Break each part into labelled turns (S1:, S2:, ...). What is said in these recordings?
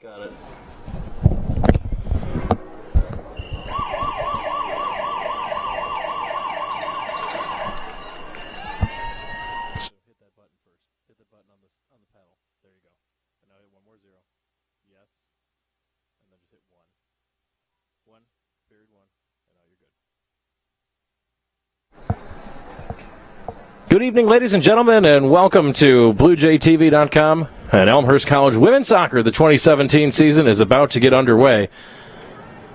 S1: Got it. So hit that button first. Hit the button on the panel. There you go. And now hit one more zero. Yes. And then just hit one. One, period one. And now you're good. Good evening, ladies and gentlemen, and welcome to BlueJayTV.com. And Elmhurst College women's soccer. The 2017 season is about to get underway.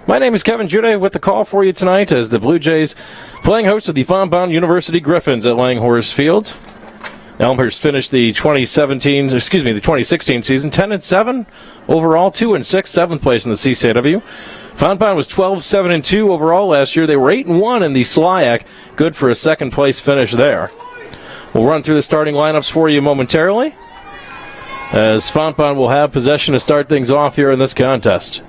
S1: My name is Kevin Judah with the call for you tonight as the Blue Jays playing host of the Fontbonne University Griffins at Langhorse Field. Elmhurst finished the 2016 season 10-7 overall, 2-6, 7th place in the CCW. Fontbonne was 12-7-2 overall last year. They were 8-1 in the SLIAC, good for a second place finish there. We'll run through the starting lineups for you momentarily, as Fontbonne will have possession to start things off here in this contest.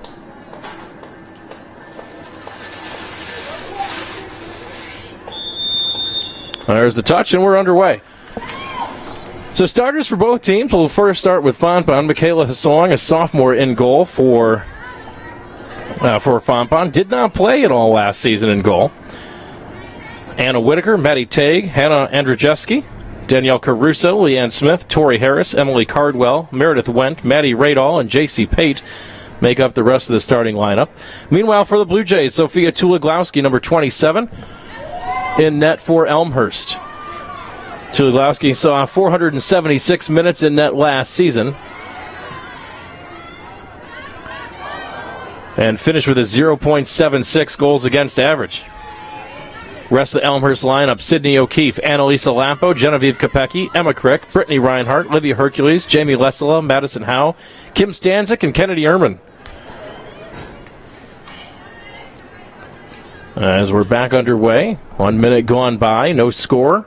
S1: There's the touch, and we're underway. So starters for both teams. We'll first start with Fontbonne. Michaela Hassong, a sophomore in goal for Fontbonne. Did not play at all last season in goal. Anna Whitaker, Maddie Tague, Hannah Andrzejewski, Danielle Caruso, Leanne Smith, Tori Harris, Emily Cardwell, Meredith Wendt, Maddie Radall, and J.C. Pate make up the rest of the starting lineup. Meanwhile, for the Blue Jays, Sophia Tuloglowski, number 27, in net for Elmhurst. Tuloglowski saw 476 minutes in net last season and finished with a 0.76 goals against average. Rest of the Elmhurst lineup: Sydney O'Keefe, Annalisa Lampo, Genevieve Kopecki, Emma Crick, Brittany Reinhart, Livia Hercules, Jamie Lesela, Madison Howe, Kim Stanzik, and Kennedy Ehrman. As we're back underway, 1 minute gone by, no score.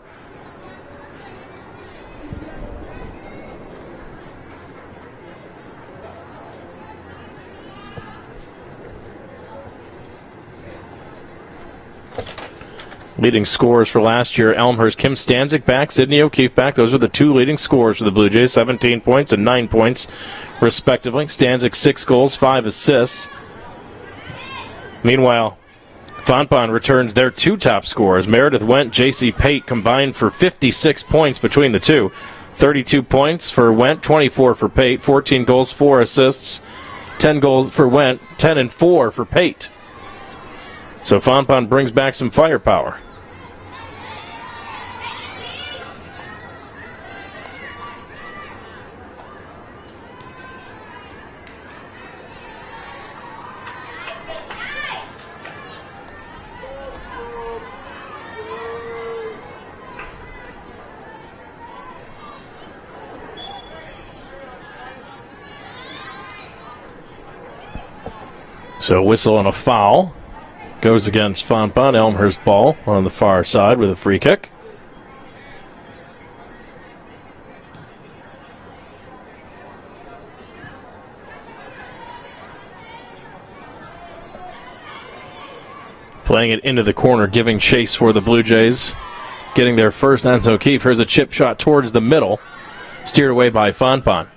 S1: Leading scorers for last year: Elmhurst, Kim Stanzik back, Sydney O'Keefe back. Those are the two leading scorers for the Blue Jays, 17 points and 9 points, respectively. Stanzik, 6 goals, 5 assists. Meanwhile, Fontbonne returns their two top scorers. Meredith Wendt, J.C. Pate combined for 56 points between the two. 32 points for Wendt, 24 for Pate, 14 goals, 4 assists, 10 goals for Wendt, 10 and 4 for Pate. So Fontbonne brings back some firepower. So whistle and a foul goes against Fontbonne. Elmhurst ball on the far side with a free kick. Playing it into the corner, giving chase for the Blue Jays. Getting there first, Nancy O'Keefe. Here's a chip shot towards the middle. Steered away by Fontbonne.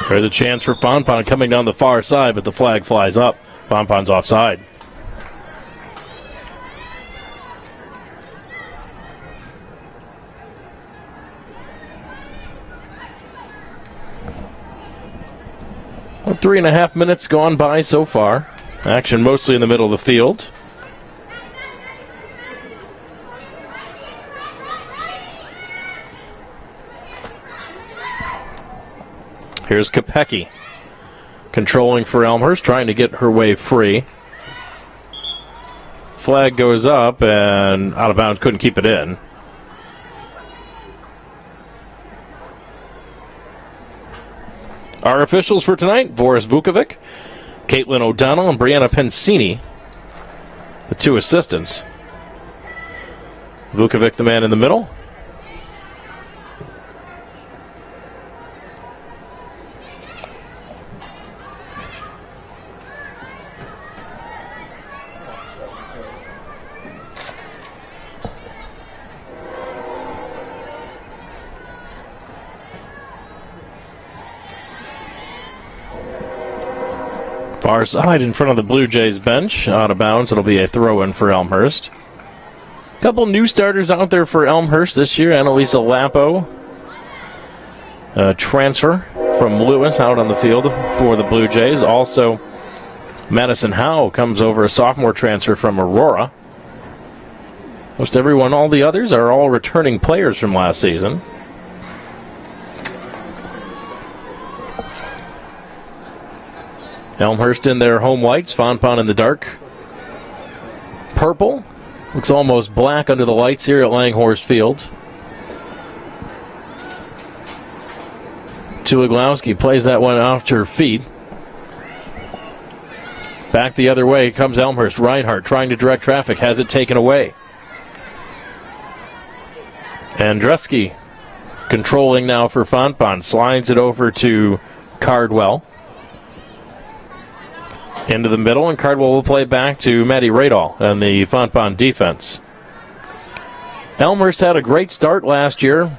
S1: There's a chance for Fontbonne coming down the far side, but the flag flies up. Fontbonne's offside. Well, 3.5 minutes gone by so far. Action mostly in the middle of the field. Here's Kopecky controlling for Elmhurst, trying to get her way free. Flag goes up and out of bounds, couldn't keep it in. Our officials for tonight, Boris Vukovic, Caitlin O'Donnell, and Brianna Pensini, the two assistants. Vukovic, the man in the middle. Far side in front of the Blue Jays bench. Out of bounds. It'll be a throw-in for Elmhurst. Couple new starters out there for Elmhurst this year. Annalisa Lapo, transfer from Lewis, out on the field for the Blue Jays. Also, Madison Howe comes over, a sophomore transfer from Aurora. Most everyone, all the others, are all returning players from last season. Elmhurst in their home whites, Fonpon in the dark purple. Looks almost black under the lights here at Langhorst Field. Tuloglowski plays that one off her feet. Back the other way comes Elmhurst. Reinhardt trying to direct traffic, has it taken away. Andreski controlling now for Fonpon, slides it over to Cardwell. Into the middle, and Cardwell will play back to Maddie Radall and the Fonpon defense. Elmhurst had a great start last year.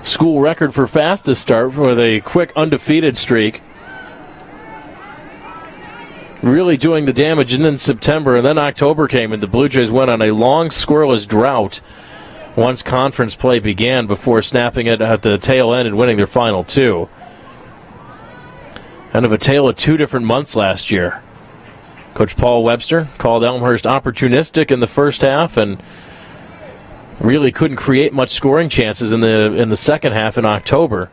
S1: School record for fastest start with a quick undefeated streak. Really doing the damage, and then September, and then October came, and the Blue Jays went on a long scoreless drought once conference play began before snapping it at the tail end and winning their final two. Kind of a tale of two different months last year. Coach Paul Webster called Elmhurst opportunistic in the first half and really couldn't create much scoring chances in the second half in October.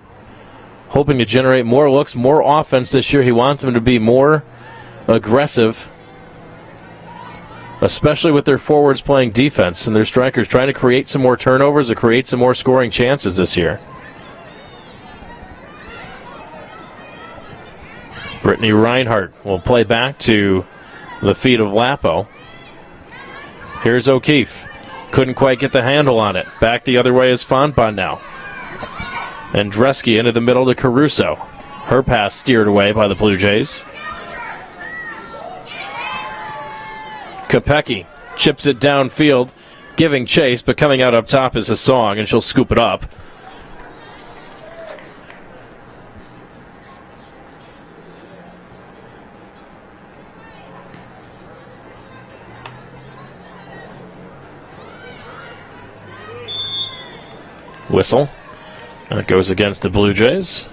S1: Hoping to generate more looks, more offense this year. He wants them to be more aggressive, especially with their forwards playing defense and their strikers trying to create some more turnovers or create some more scoring chances this year. Brittany Reinhardt will play back to the feet of Lapo. Here's O'Keefe. Couldn't quite get the handle on it. Back the other way is Fonpon now. And Andreski into the middle to Caruso. Her pass steered away by the Blue Jays. Kopecky chips it downfield, giving chase, but coming out up top is Hasong, and she'll scoop it up. Whistle. And it goes against the Blue Jays.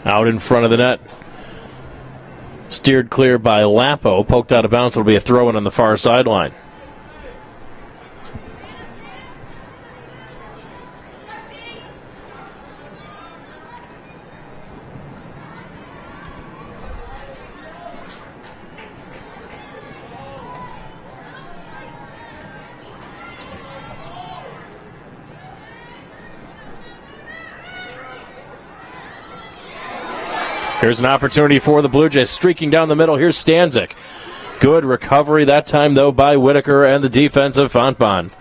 S1: Out in front of the net. Steered clear by Lapo. Poked out of bounds. It'll be a throw-in on the far sideline. Here's an opportunity for the Blue Jays, streaking down the middle. Here's Stanzik. Good recovery that time, though, by Whitaker and the defense of Fonpon.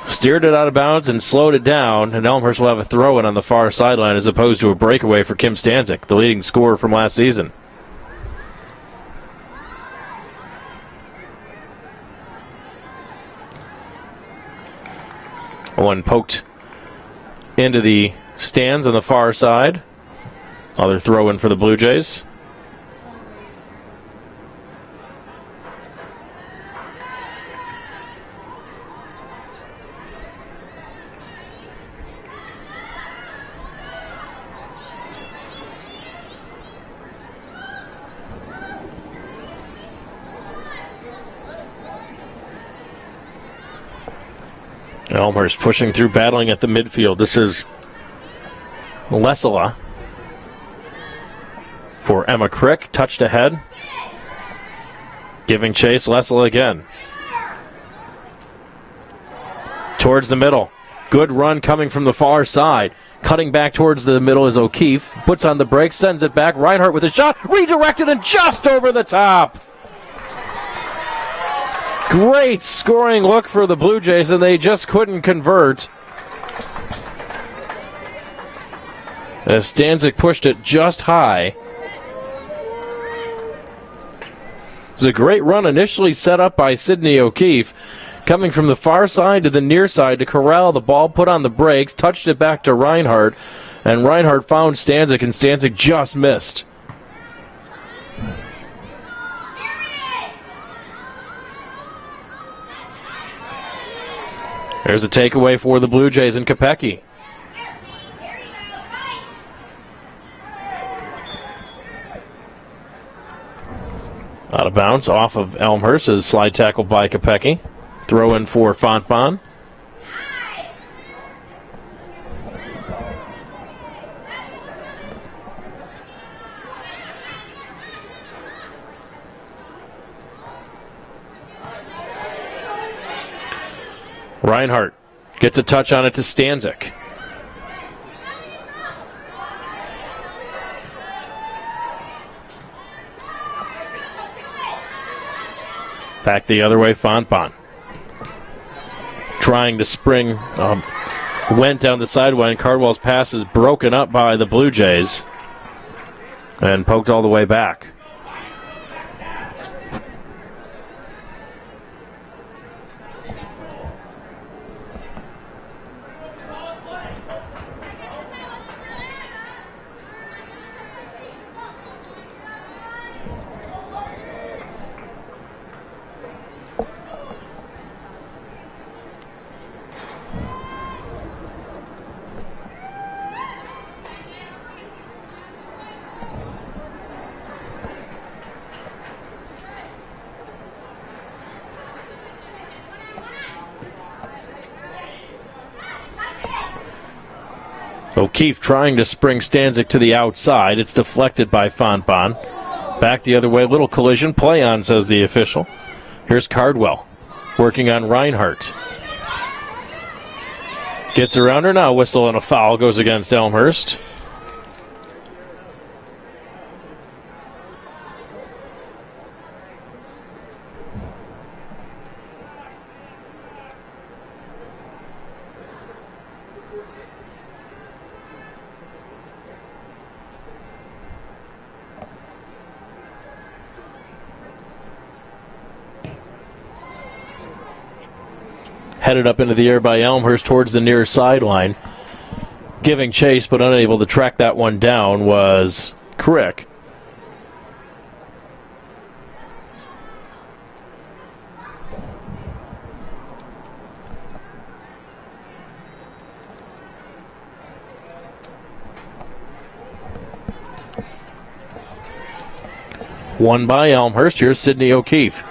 S1: Steered it out of bounds and slowed it down, and Elmhurst will have a throw-in on the far sideline as opposed to a breakaway for Kim Stanzik, the leading scorer from last season. One poked into the stands on the far side. Another throw-in for the Blue Jays. Elmhurst pushing through, battling at the midfield. This is Lesala for Emma Crick. Touched ahead. Giving chase, Lesala again. Towards the middle. Good run coming from the far side. Cutting back towards the middle is O'Keefe. Puts on the brakes, sends it back. Reinhardt with a shot. Redirected and just over the top. Great scoring look for the Blue Jays, and they just couldn't convert. As Stanzik pushed it just high. It was a great run initially set up by Sydney O'Keefe. Coming from the far side to the near side to corral the ball, put on the brakes, touched it back to Reinhardt, and Reinhardt found Stanzik, and Stanzik just missed. There's a takeaway for the Blue Jays in Kopecky. Out of bounds off of Elmhurst is slide tackle by Kopecky. Throw in for Fontbonne. Reinhardt gets a touch on it to Stanzik. Back the other way, Fontbonne. Trying to spring, went down the sideline. Cardwell's pass is broken up by the Blue Jays and poked all the way back. O'Keefe trying to spring Stanzik to the outside. It's deflected by Fontbonne. Back the other way. Little collision. Play on, says the official. Here's Cardwell working on Reinhardt. Gets around her now. Whistle and a foul goes against Elmhurst. Headed up into the air by Elmhurst towards the near sideline. Giving chase, but unable to track that one down, was Crick. Won by Elmhurst. Here's Sydney O'Keefe.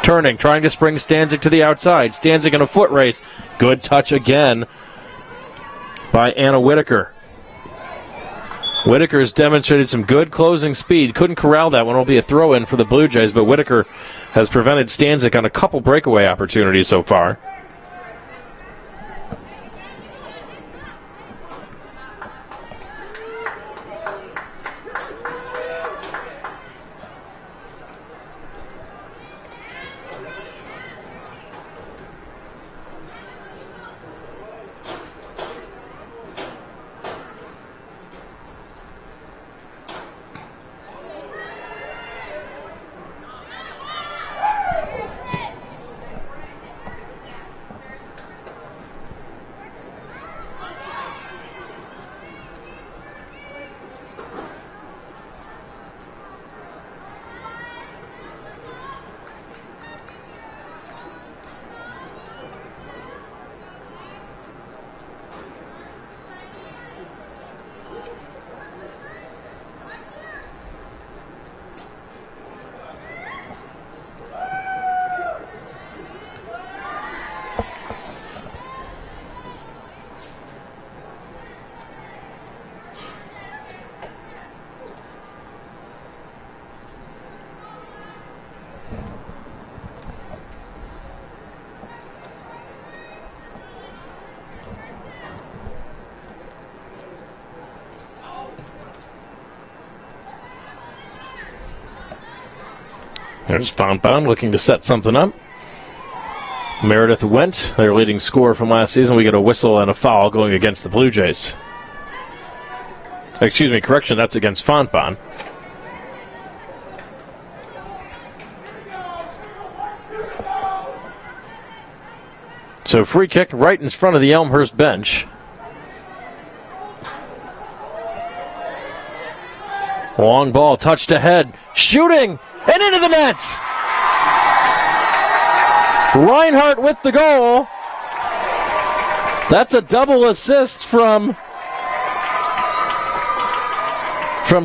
S1: Turning, trying to spring Stanzik to the outside. Stanzik in a foot race. Good touch again by Anna Whitaker. Whitaker's demonstrated some good closing speed. Couldn't corral that one. It'll be a throw-in for the Blue Jays, but Whitaker has prevented Stanzik on a couple breakaway opportunities so far. There's Fontbonne looking to set something up. Meredith Wendt, their leading scorer from last season. We get a whistle and a foul going against the Blue Jays. Excuse me, correction, that's against Fontbonne. So free kick right in front of the Elmhurst bench. Long ball touched ahead, shooting, and into the net! Reinhardt with the goal. That's a double assist from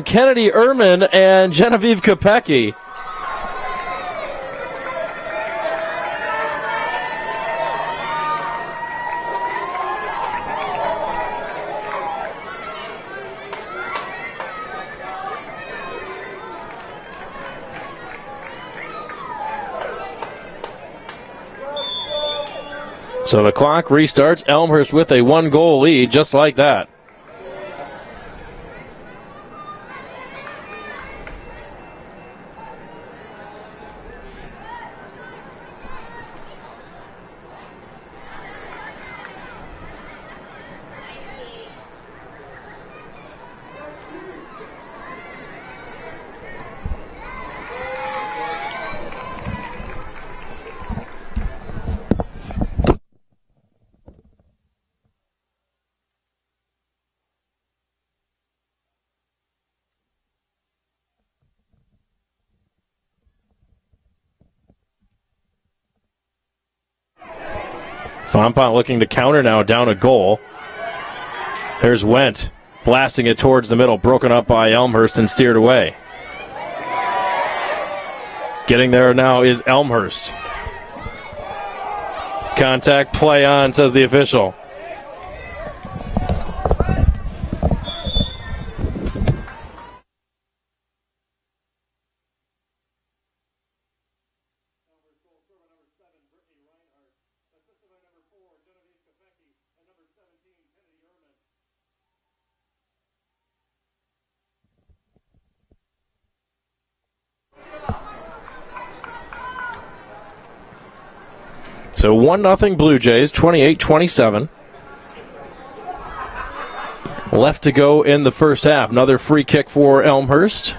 S1: Kennedy Ehrman and Genevieve Kopecky. So the clock restarts. Elmhurst with a 1-goal lead, just like that. Fontbonne looking to counter now, down a goal. There's Wendt blasting it towards the middle, broken up by Elmhurst and steered away. Getting there now is Elmhurst. Contact, play on, says the official. So 1-0 Blue Jays, 28-27. Left to go in the first half. Another free kick for Elmhurst.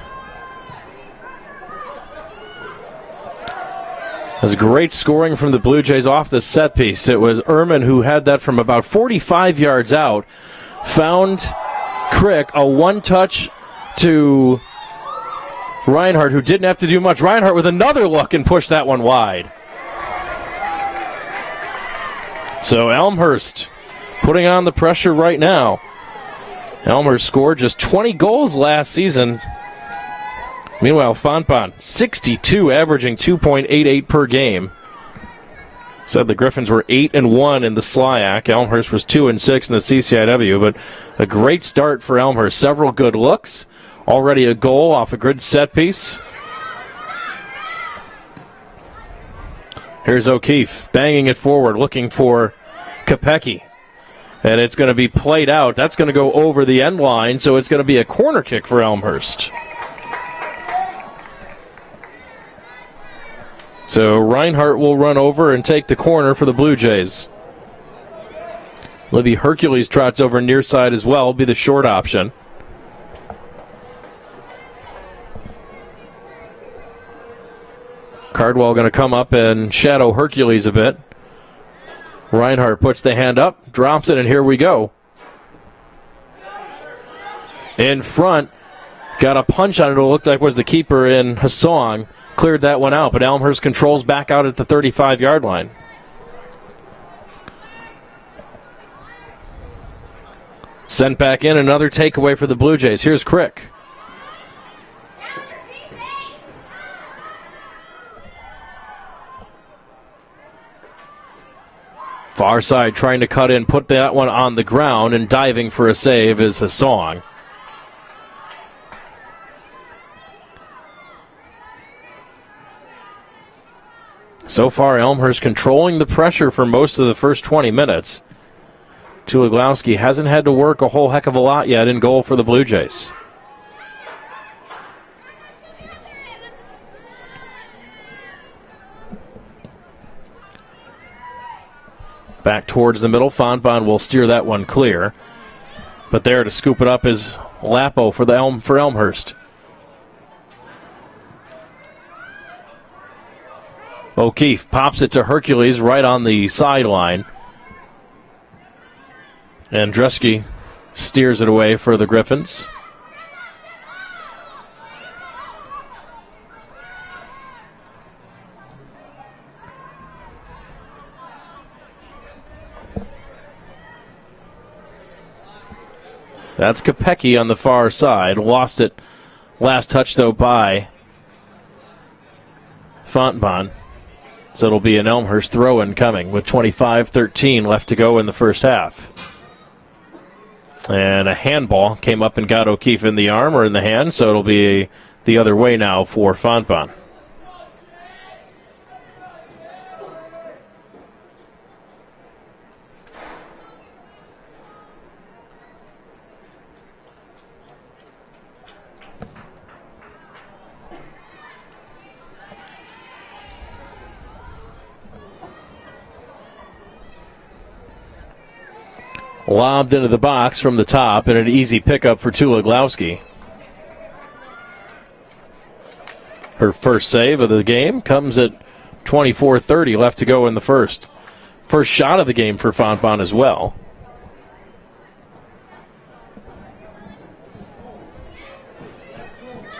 S1: There's great scoring from the Blue Jays off the set piece. It was Ehrman who had that from about 45 yards out. Found Crick, a one-touch to Reinhardt, who didn't have to do much. Reinhardt with another look and pushed that one wide. So Elmhurst putting on the pressure right now. Elmhurst scored just 20 goals last season. Meanwhile, Fontbonne, 62, averaging 2.88 per game. Said the Griffins were 8-1 in the SLIAC. Elmhurst was 2-6 in the CCIW, but a great start for Elmhurst. Several good looks. Already a goal off a good set piece. Here's O'Keefe banging it forward, looking for Kopecky. And it's going to be played out. That's going to go over the end line, so it's going to be a corner kick for Elmhurst. So Reinhardt will run over and take the corner for the Blue Jays. Libby Hercules trots over near side as well, be the short option. Cardwell going to come up and shadow Hercules a bit. Reinhardt puts the hand up, drops it, and here we go. In front, got a punch on it. It looked like was the keeper in Hassong. Cleared that one out, but Elmhurst controls back out at the 35-yard line. Sent back in, another takeaway for the Blue Jays. Here's Crick. Far side trying to cut in, put that one on the ground, and diving for a save is Hassong. So far, Elmhurst controlling the pressure for most of the first 20 minutes. Tuloglowski hasn't had to work a whole heck of a lot yet in goal for the Blue Jays. Back towards the middle. Fonbon will steer that one clear. But there to scoop it up is Lapo for Elmhurst. O'Keefe pops it to Hercules right on the sideline. And Dresky steers it away for the Griffins. That's Kopecky on the far side. Lost it last touch, though, by Fontbonne. So it'll be an Elmhurst throw-in coming with 25-13 left to go in the first half. And a handball came up and got O'Keefe in the arm or in the hand, so it'll be the other way now for Fontbonne. Lobbed into the box from the top, and an easy pickup for Tuloglowski. Her first save of the game comes at 24:30 left to go in the first. First shot of the game for Fontbonne as well.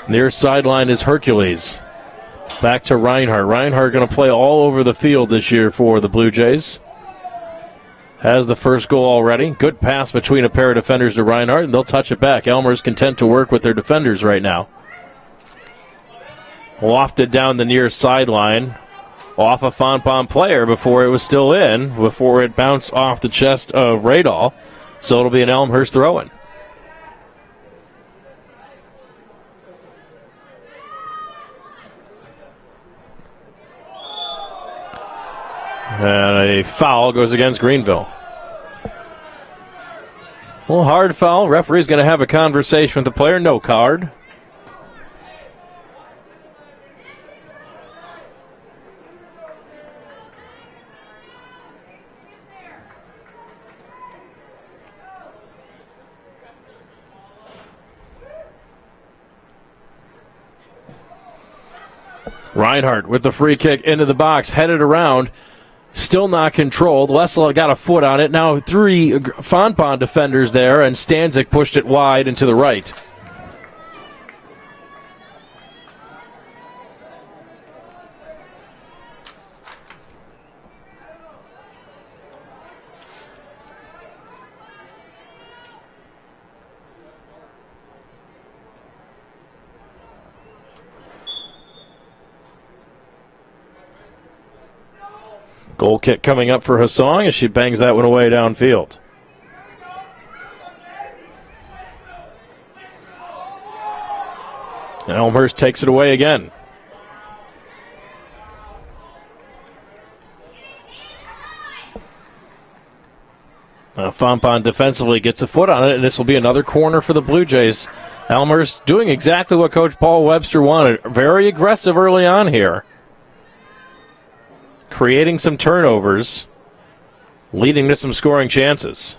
S1: Near sideline is Hercules. Back to Reinhardt. Reinhardt going to play all over the field this year for the Blue Jays. Has the first goal already. Good pass between a pair of defenders to Reinhardt, and they'll touch it back. Elmer's content to work with their defenders right now. Lofted down the near sideline off a Fontbonne player before it was still in, before it bounced off the chest of Radall. So it'll be an Elmhurst throw-in. And a foul goes against Greenville. Well, hard foul. Referee's going to have a conversation with the player. No card. Reinhardt with the free kick into the box, headed around. Still not controlled. Lessel got a foot on it. Now three Fontbonne defenders there, and Stanzik pushed it wide and to the right. Goal kick coming up for Hassong as she bangs that one away downfield. And Elmhurst takes it away again. Fontbonne defensively gets a foot on it, and this will be another corner for the Blue Jays. Elmhurst doing exactly what Coach Paul Webster wanted. Very aggressive early on here. Creating some turnovers, leading to some scoring chances.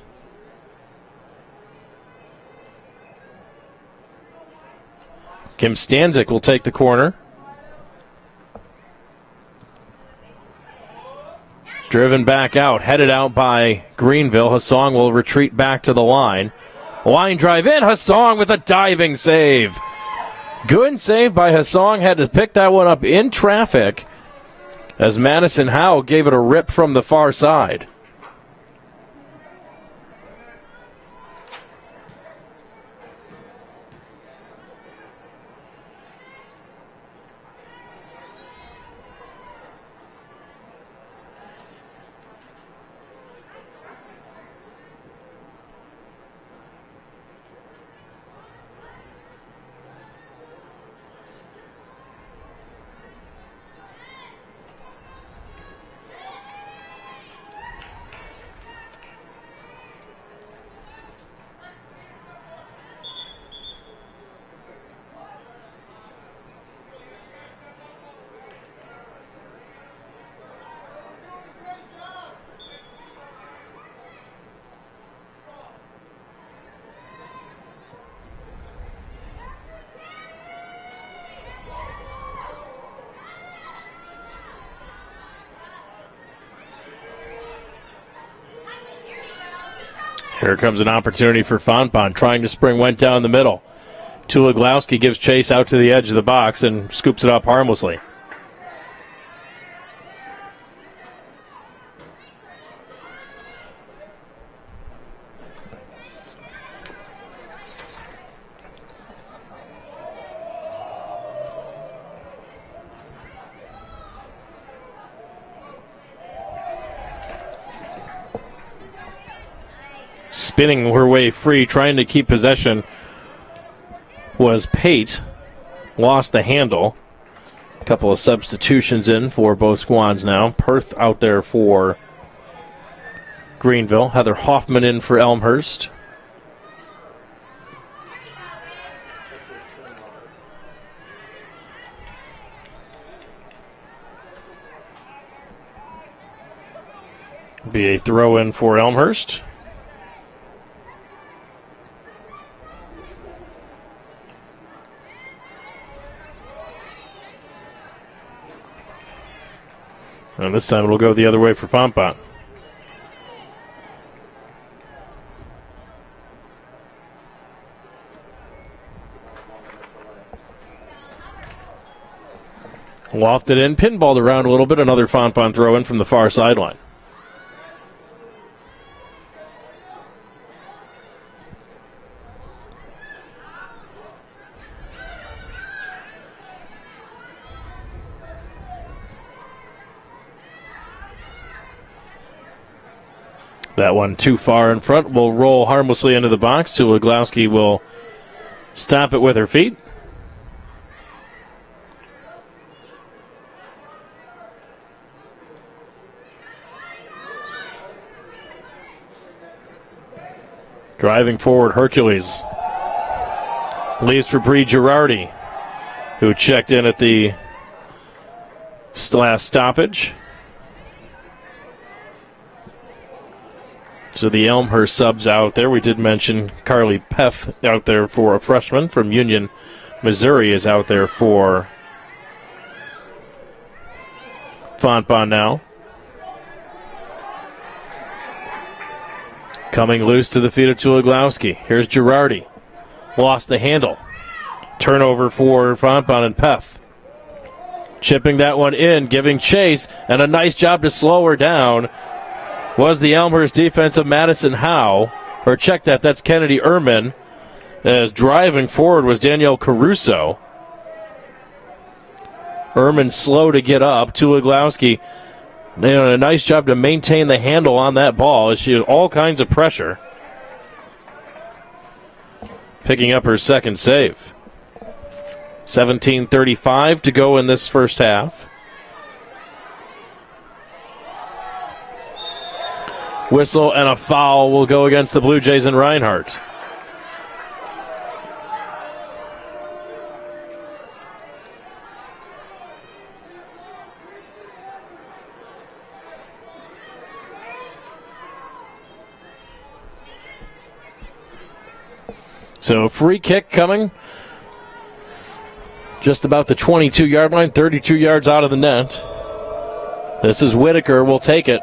S1: Kim Stanzik will take the corner. Driven back out, headed out by Greenville. Hassong will retreat back to the line. Line drive in, Hassong with a diving save. Good save by Hassong, had to pick that one up in traffic, as Madison Howe gave it a rip from the far side. Here comes an opportunity for Fonpon, trying to spring, went down the middle. Tuloglowski gives chase out to the edge of the box and scoops it up harmlessly. Spinning her way free, trying to keep possession, was Pate. Lost the handle. A couple of substitutions in for both squads now. Perth out there for Greenville. Heather Hoffman in for Elmhurst. Be a throw in for Elmhurst. And this time it'll go the other way for Fonpon. Lofted in, pinballed around a little bit. Another Fonpon throw in from the far sideline. That one too far in front will roll harmlessly into the box. Tuloglowski will stop it with her feet. Driving forward, Hercules leaves for Bree Girardi, who checked in at the last stoppage. So the Elmhurst subs out there. We did mention Carly Peth out there for a freshman from Union, Missouri is out there for Fonpon now. Coming loose to the feet of Tuloglowski. Here's Girardi. Lost the handle. Turnover for Fonpon and Peth. Chipping that one in, giving chase, and a nice job to slow her down was the Elmhurst defense of Madison Howe. Or check that, that's Kennedy Ehrman. As driving forward was Danielle Caruso. Ehrman slow to get up. Tuloglowski did a nice job to maintain the handle on that ball as she had all kinds of pressure. Picking up her second save. 17:35 to go in this first half. Whistle and a foul will go against the Blue Jays and Reinhardt. So free kick coming just about the 22-yard line, 32 yards out of the net. This is Whitaker, will take it.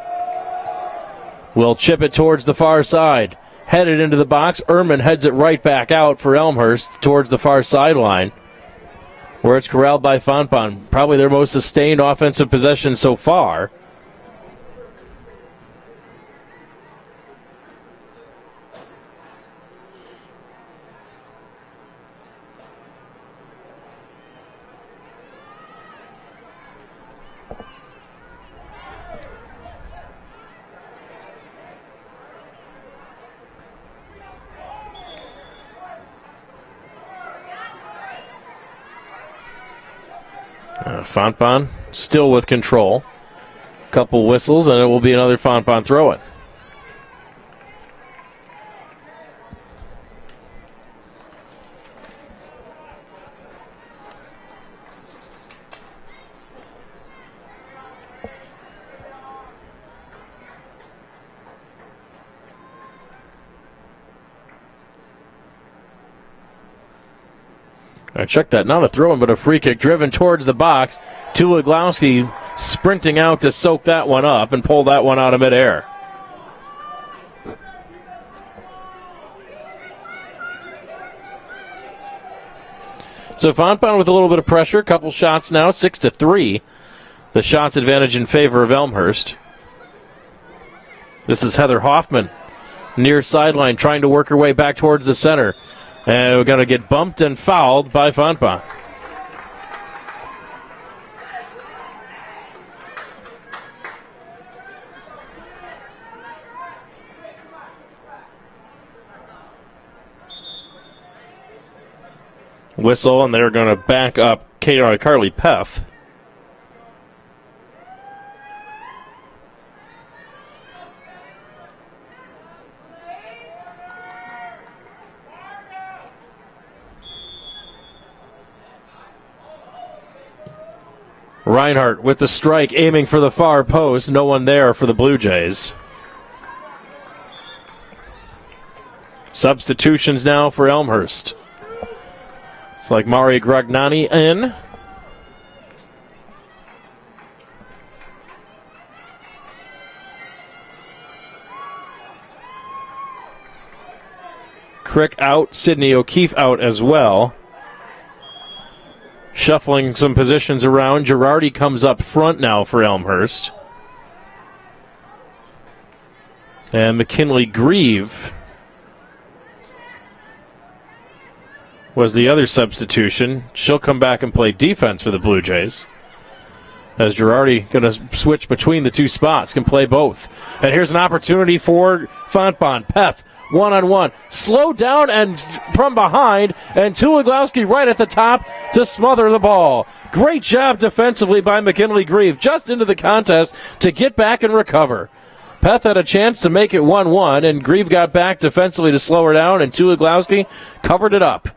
S1: Will chip it towards the far side. Headed into the box. Ehrman heads it right back out for Elmhurst towards the far sideline, where it's corralled by Fonpon. Probably their most sustained offensive possession so far. Fonpon still with control. Couple whistles, and it will be another Fonpon throw-in. Check that, not a throw-in, but a free kick driven towards the box. Tuloglowski sprinting out to soak that one up and pull that one out of midair. So Fontbonne with a little bit of pressure. Couple shots now, 6-3. The shots advantage in favor of Elmhurst. This is Heather Hoffman, near sideline, trying to work her way back towards the center. And we're going to get bumped and fouled by Fontbonne. Whistle, and they're going to back up Carly Peth. Reinhardt with the strike, aiming for the far post. No one there for the Blue Jays. Substitutions now for Elmhurst. It's like Mari Gragnani in. Crick out, Sydney O'Keefe out as well. Shuffling some positions around. Girardi comes up front now for Elmhurst. And McKinley Grieve was the other substitution. She'll come back and play defense for the Blue Jays. As Girardi going to switch between the two spots, can play both. And here's an opportunity for Fontbonne. Peth, one-on-one. Slow down and from behind, and Tuloglowski right at the top to smother the ball. Great job defensively by McKinley Grieve, just into the contest to get back and recover. Peth had a chance to make it 1-1, and Grieve got back defensively to slow her down, and Tuloglowski covered it up.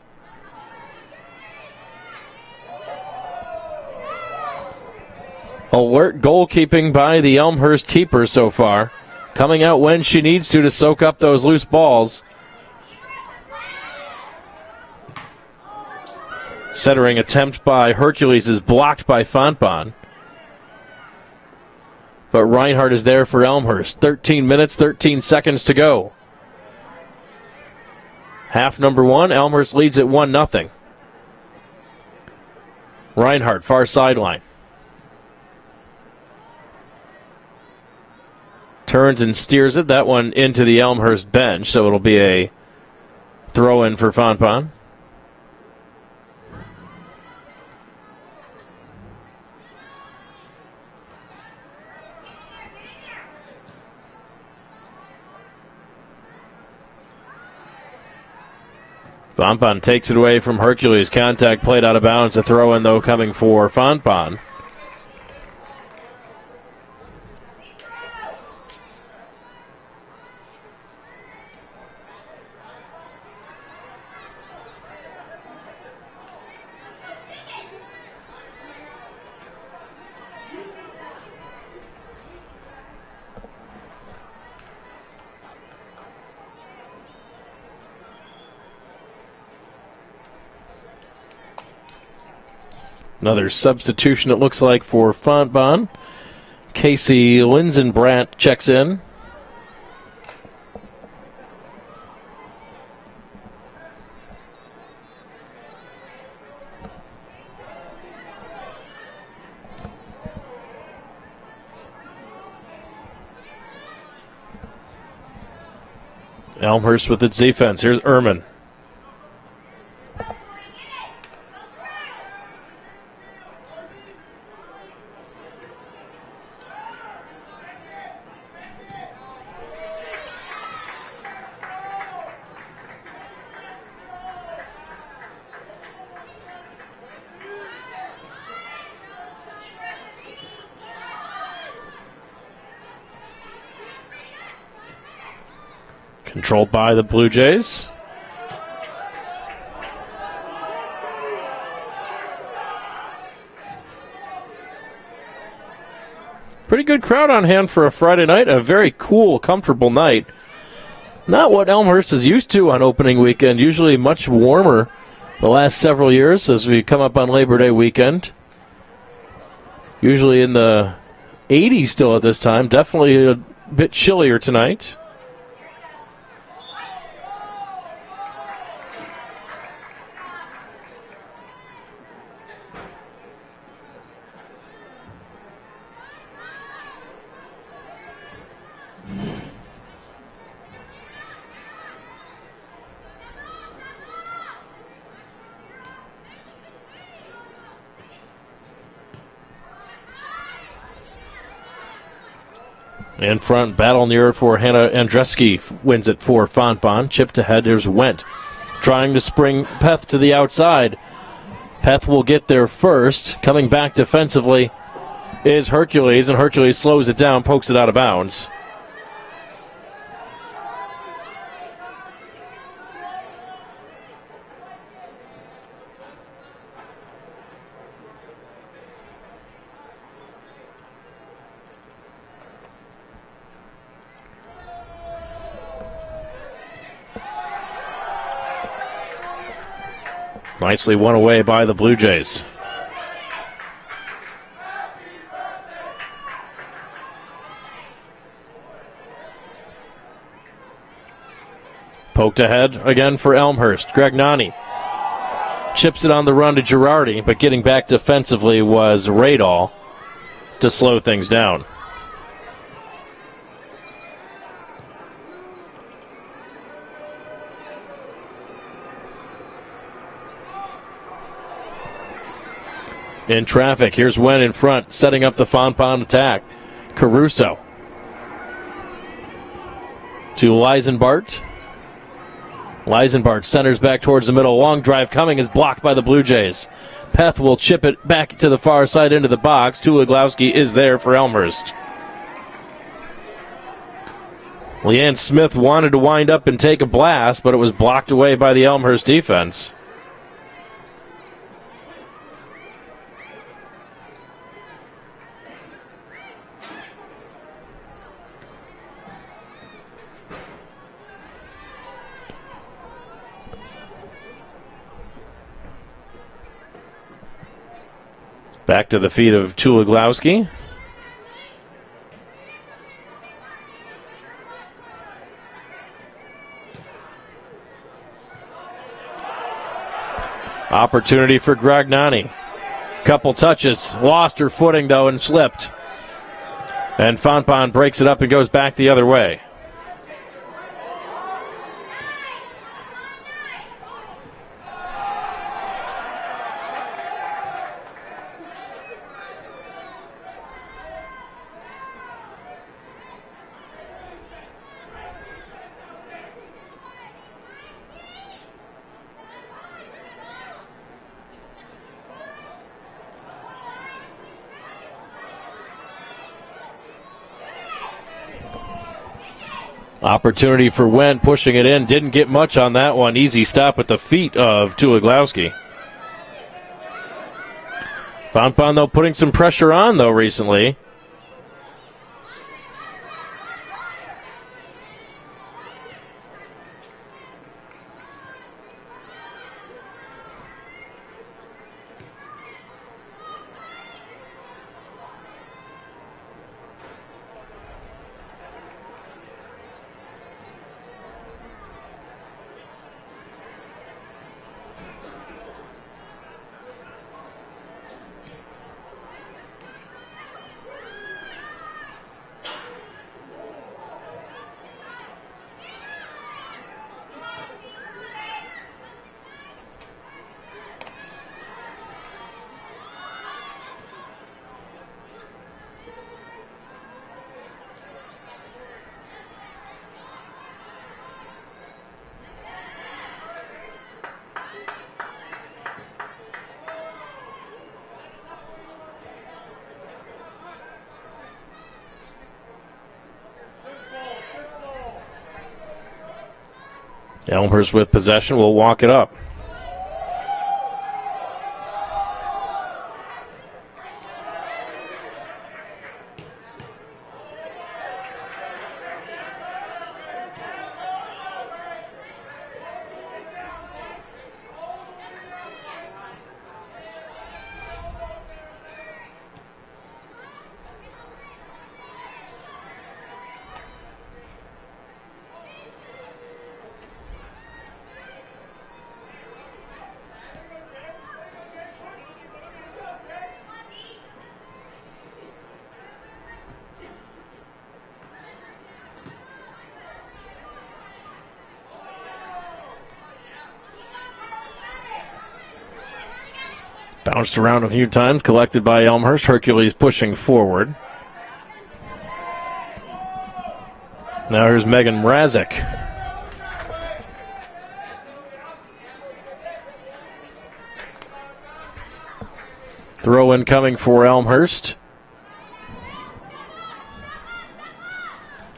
S1: Alert goalkeeping by the Elmhurst keeper so far. Coming out when she needs to soak up those loose balls. Centering attempt by Hercules is blocked by Fontbonne. But Reinhardt is there for Elmhurst. 13 minutes, 13 seconds to go. Half number one, Elmhurst leads at 1-0. Reinhardt, far sideline. Turns and steers it. That one into the Elmhurst bench, so it'll be a throw-in for Fontbonne. Fontbonne takes it away from Hercules. Contact played out of bounds. A throw-in, though, coming for Fontbonne. Another substitution, it looks like, for Fontbonne. Casey Linsenbrandt checks in. Elmhurst with its defense. Here's Ehrman. Controlled by the Blue Jays. Pretty good crowd on hand for a Friday night. A very cool, comfortable night. Not what Elmhurst is used to on opening weekend. Usually much warmer the last several years as we come up on Labor Day weekend. Usually in the 80s still at this time. Definitely a bit chillier tonight. In front, battle near for Hannah Andreski. Wins it for Fonpon. Chipped ahead, there's Wendt. Trying to spring Peth to the outside. Peth will get there first. Coming back defensively is Hercules, and Hercules slows it down, pokes it out of bounds. Nicely won away by the Blue Jays. Poked ahead again for Elmhurst. Gregnani chips it on the run to Girardi, but getting back defensively was Radall to slow things down. In traffic, here's Wen in front, setting up the Fonpon attack. Caruso to Leisenbart. Leisenbart centers back towards the middle. Long drive coming is blocked by the Blue Jays. Peth will chip it back to the far side into the box. Tuloglowski is there for Elmhurst. Leanne Smith wanted to wind up and take a blast, but it was blocked away by the Elmhurst defense. Back to the feet of Tuloglowski. Opportunity for Gregnani. Couple touches. Lost her footing, though, and slipped. And Fonpon breaks it up and goes back the other way. Opportunity for Wendt, pushing it in. Didn't get much on that one. Easy stop at the feet of Tuloglowski. Fonpon, though, putting some pressure on, though, recently. Elmhurst with possession will walk it up. Bounced around a few times, collected by Elmhurst. Hercules pushing forward. Now here's Megan Mrazek. Throw in coming for Elmhurst.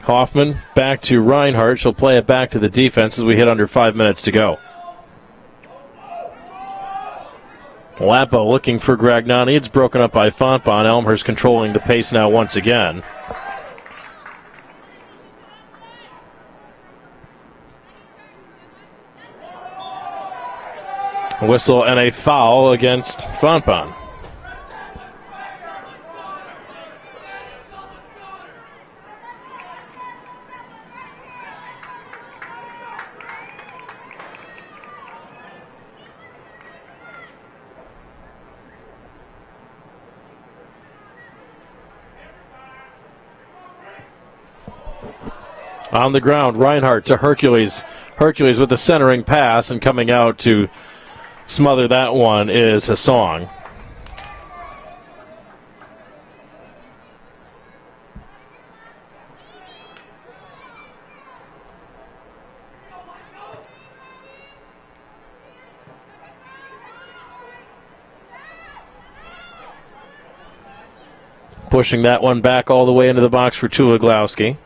S1: Hoffman back to Reinhardt. She'll play it back to the defense as we hit under 5 minutes to go. Lapo looking for Gragnani. It's broken up by Fontbonne. Elmhurst controlling the pace now once again. Whistle and a foul against Fontbonne. On the ground, Reinhardt to Hercules. Hercules with the centering pass, and coming out to smother that one is Hassong. Pushing that one back all the way into the box for Tuloglowski.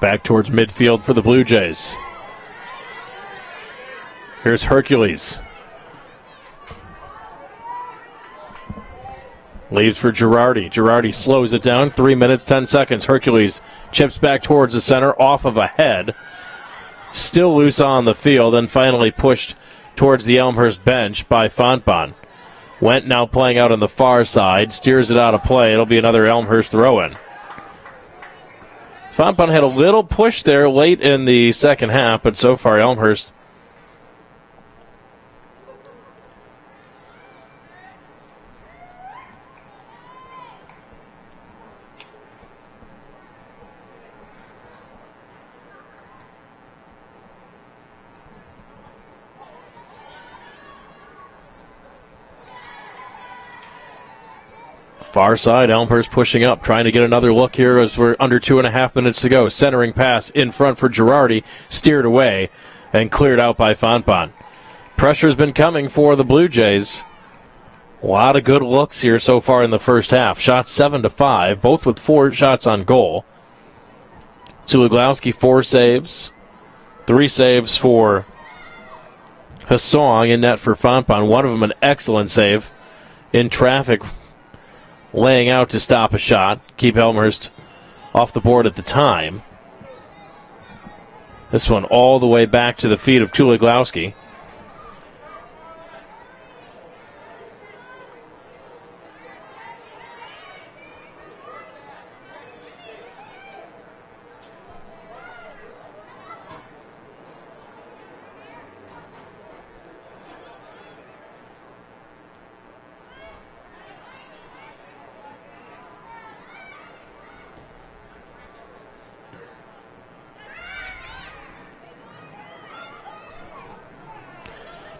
S1: Back towards midfield for the Blue Jays. Here's Hercules. Leaves for Girardi. Girardi slows it down. 3 minutes, 10 seconds. Hercules chips back towards the center, off of a head. Still loose on the field, and finally pushed towards the Elmhurst bench by Fontbonne. Went now playing out on the far side. Steers it out of play. It'll be another Elmhurst throw-in. Fontbonne had a little push there late in the second half, but so far Elmhurst far side, Elmhurst pushing up, trying to get another look here as we're under 2.5 minutes to go. Centering pass in front for Girardi, steered away and cleared out by Fontbonne. Pressure's been coming for the Blue Jays. A lot of good looks here so far in the first half. Shots 7-5, both with 4 shots on goal. Tuloglowski 4 saves, 3 saves for Hassong in net for Fontbonne. One of them an excellent save in traffic, laying out to stop a shot, keep Elmhurst off the board at the time. This one all the way back to the feet of Tuloglowski.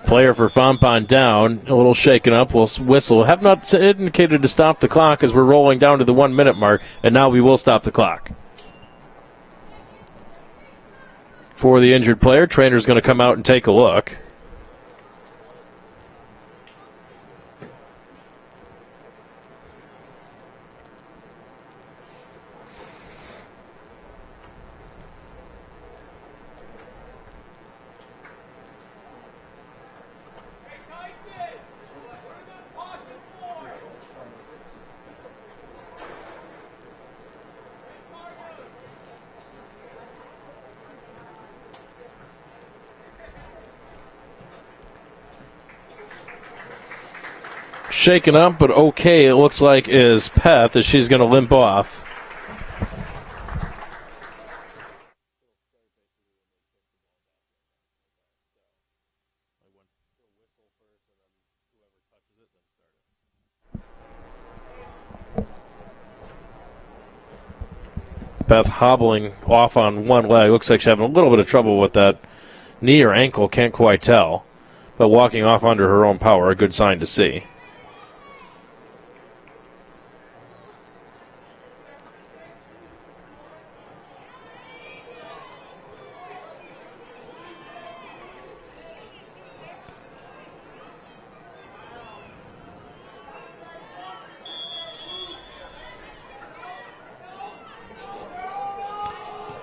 S1: Player for Fontbonne down, a little shaken up. We'll whistle. Have not indicated to stop the clock as we're rolling down to the 1 minute mark, and now we will stop the clock. For the injured player, trainer's going to come out and take a look. Shaken up, but okay, it looks like, is Peth as she's going to limp off. Beth hobbling off on one leg. Looks like she's having a little bit of trouble with that knee or ankle. Can't quite tell. But walking off under her own power, a good sign to see.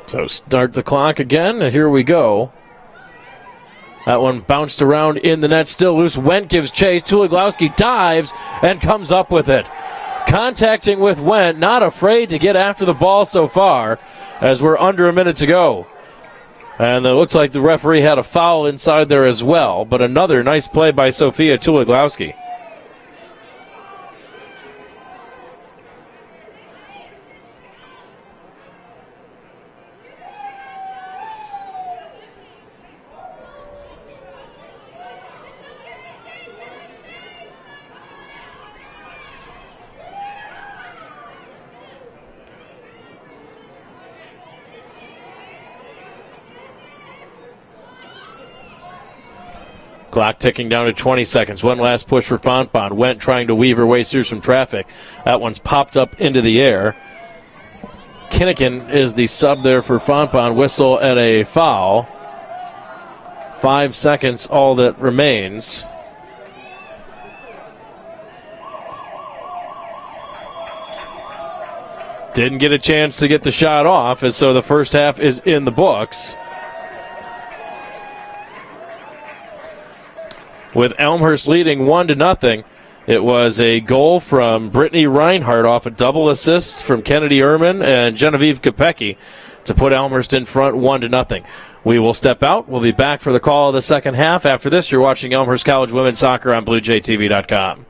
S1: So start the clock again, and here we go. That one bounced around in the net, still loose. Wendt gives chase. Tuloglowski dives and comes up with it. Contacting with Wendt, not afraid to get after the ball so far, as we're under a minute to go. And it looks like the referee had a foul inside there as well, but another nice play by Sophia Tuloglowski. Clock ticking down to 20 seconds. One last push for Fontbonne. Wendt trying to weave her way through some traffic. That one's popped up into the air. Kinnikin is the sub there for Fontbonne. Whistle and a foul. 5 seconds, all that remains. Didn't get a chance to get the shot off, and so the first half is in the books. With Elmhurst leading 1-0, it was a goal from Brittany Reinhardt off a double assist from Kennedy Ehrman and Genevieve Kopecki to put Elmhurst in front 1-0. We will step out. We'll be back for the call of the second half. After this, you're watching Elmhurst College Women's Soccer on BlueJayTV.com.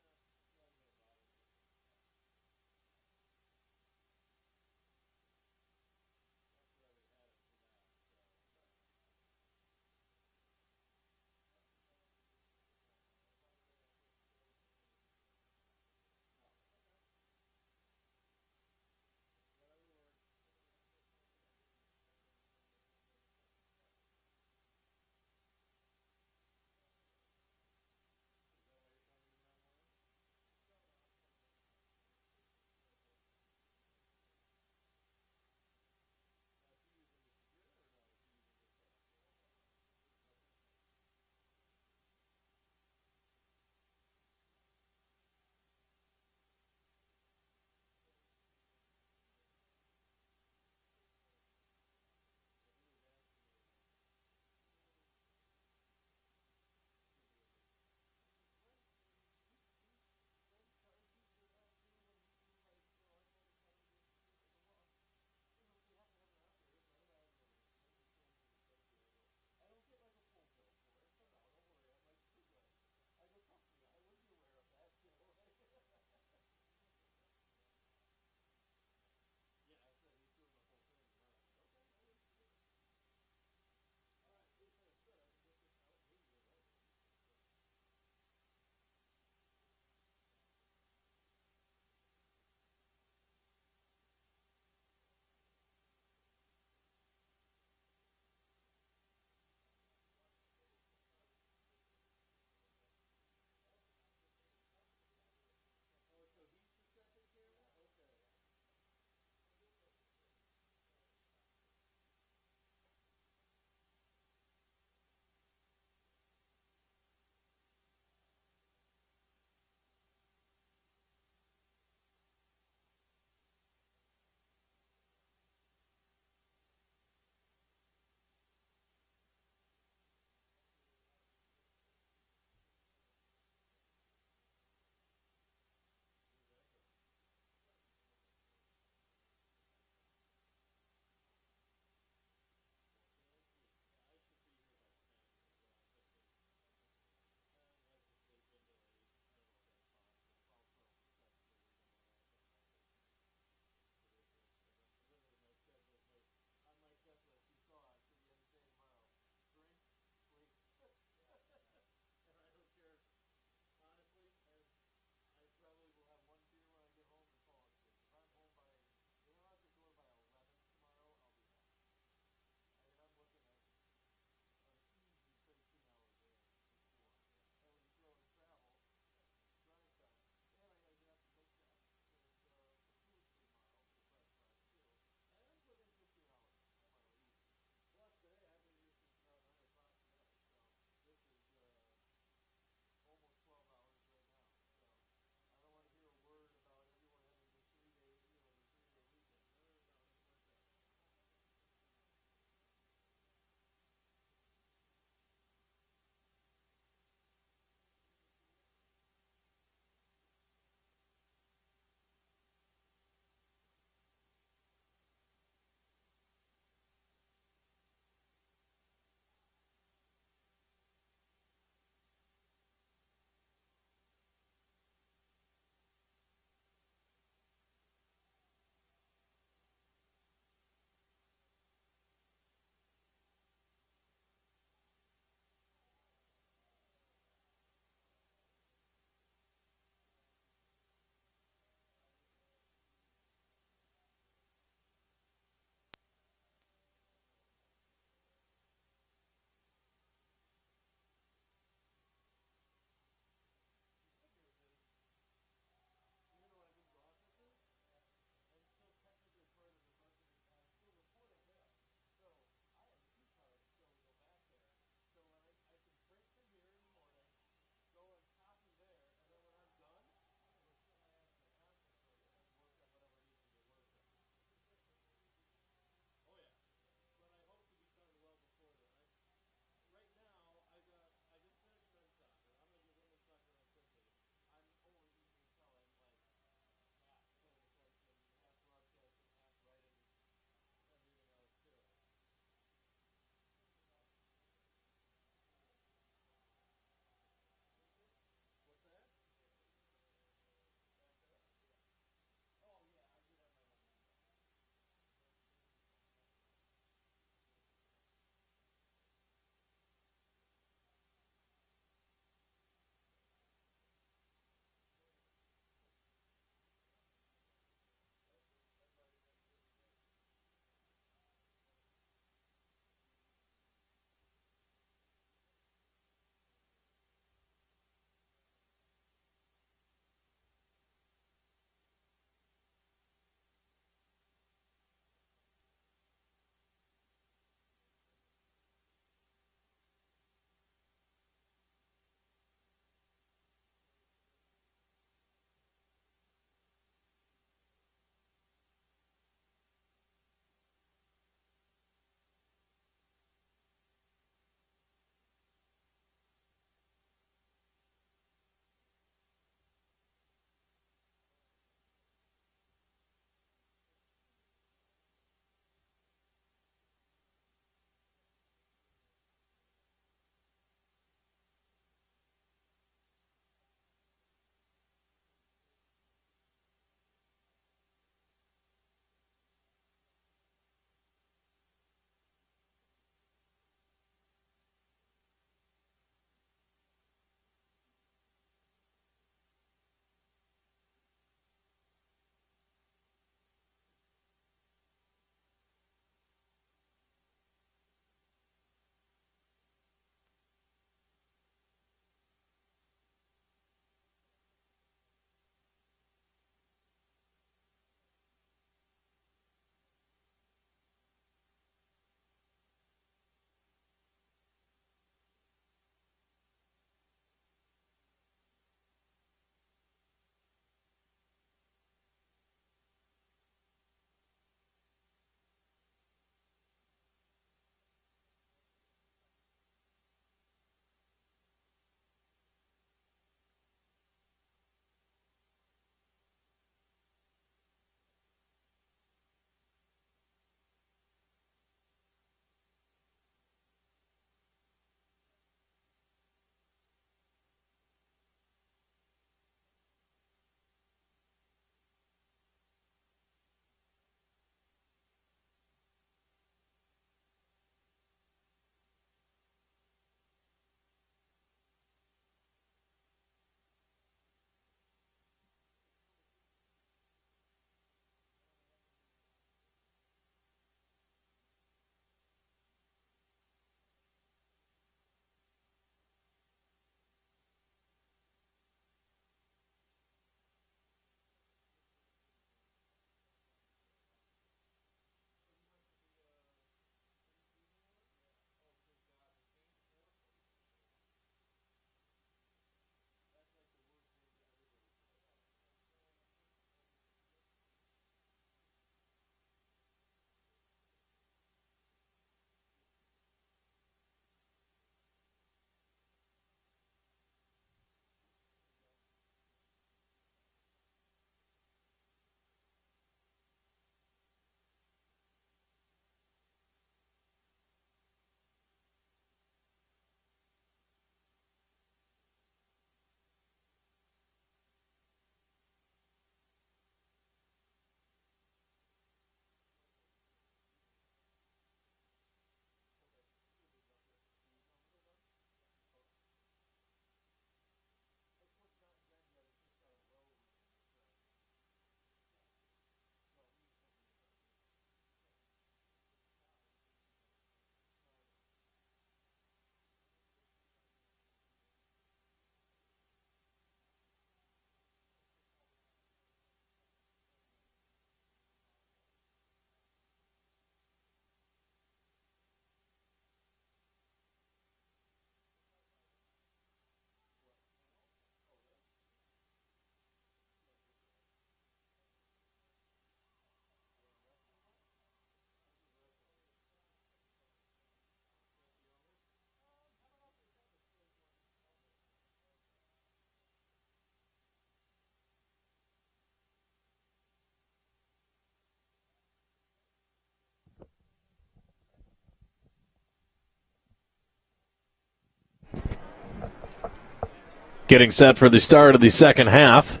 S1: Getting set for the start of the second half.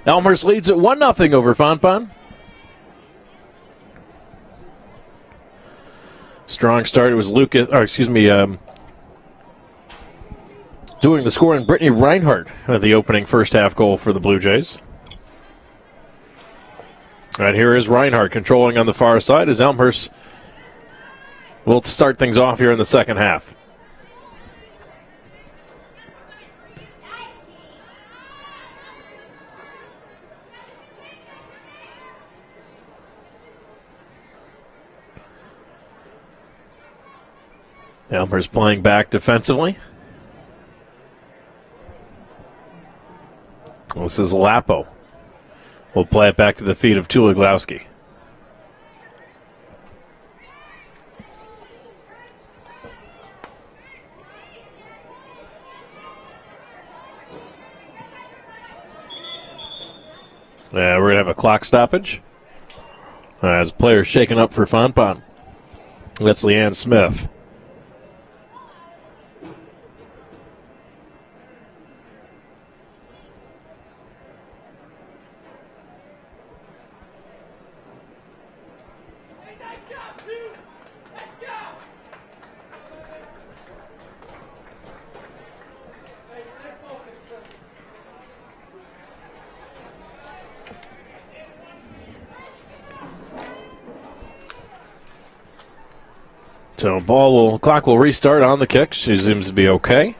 S1: Elmhurst leads at 1-0 over Fonpon. Strong start. It was doing the scoring, Brittany Reinhardt at the opening first half goal for the Blue Jays. And here is Reinhardt controlling on the far side as Elmhurst will start things off here in the second half. Elmhurst playing back defensively. This is Lapo. We'll play it back to the feet of Tuliglowski. We're going to have a clock stoppage as players shaken up for Fonpon. That's Leanne Smith. So clock will restart on the kick. She seems to be okay.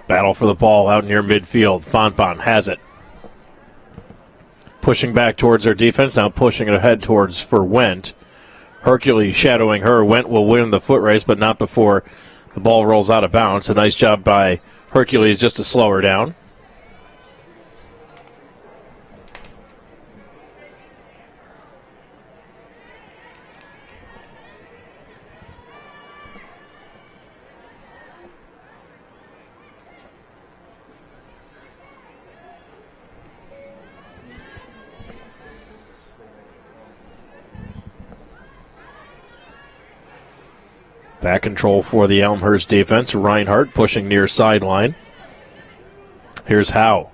S1: Battle for the ball out near midfield. Fonpon has it. Pushing back towards their defense, now pushing it ahead towards for Wendt. Hercules shadowing her. Wendt will win the foot race, but not before the ball rolls out of bounds. A nice job by Hercules just to slow her down. Back control for the Elmhurst defense. Reinhardt pushing near sideline. Here's Howe.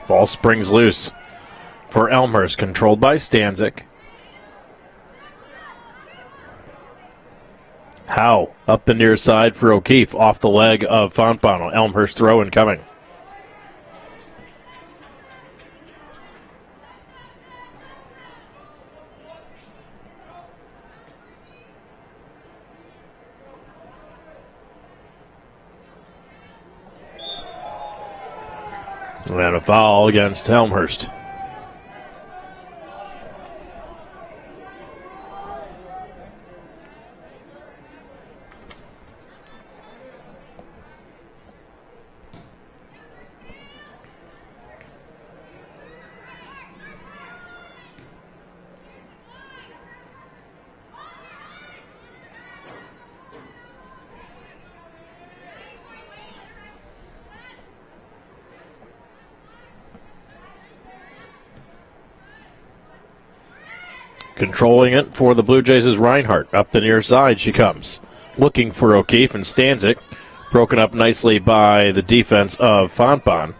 S1: Ball springs loose for Elmhurst, controlled by Stanzik. Howe up the near side for O'Keefe, off the leg of Fonpon. Elmhurst throw incoming. And a foul against Elmhurst. Controlling it for the Blue Jays is Reinhardt. Up the near side she comes. Looking for O'Keefe and Stanzik. Broken up nicely by the defense of Fontbonne.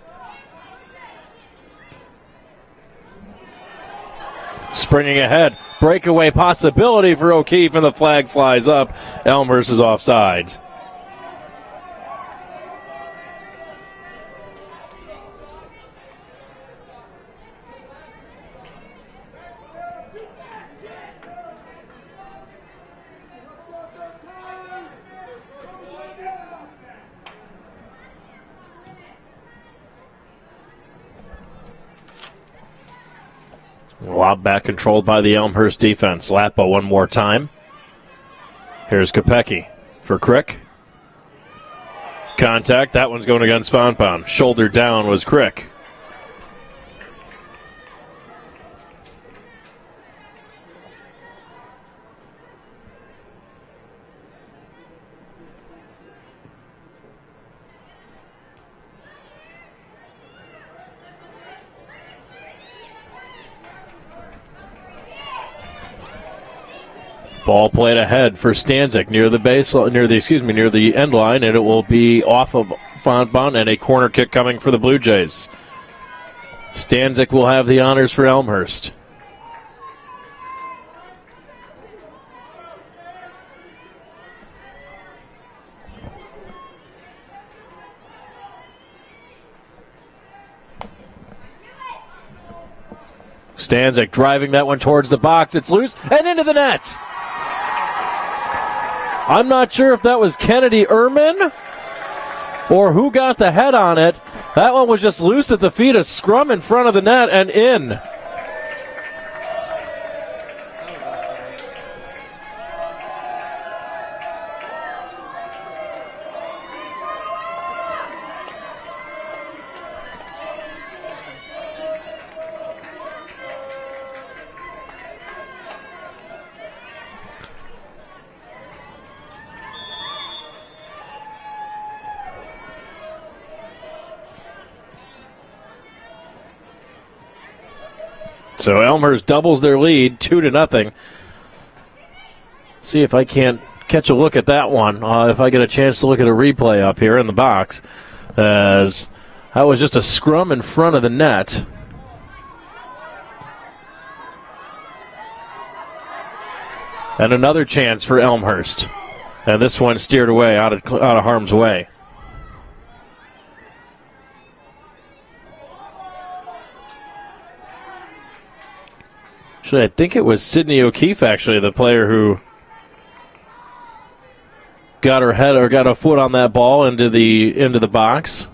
S1: Springing ahead. Breakaway possibility for O'Keefe, and the flag flies up. Elmhurst is offsides. Lob back controlled by the Elmhurst defense. Lappa one more time. Here's Kopecky for Crick. Contact. That one's going against Fontbonne. Shoulder down was Crick. Ball played ahead for Stanzik near the end line, and it will be off of Fontbonne and a corner kick coming for the Blue Jays. Stanzik will have the honors for Elmhurst. Stanzik driving that one towards the box. It's loose and into the net. I'm not sure if that was Kennedy Ehrman or who got the head on it. That one was just loose at the feet, a scrum in front of the net and in. So Elmhurst doubles their lead, 2-0. See if I can't catch a look at that one. If I get a chance to look at a replay up here in the box, as that was just a scrum in front of the net. And another chance for Elmhurst, and this one steered away out of harm's way. I think it was Sydney O'Keefe, actually, the player who got her head or got a foot on that ball into the box.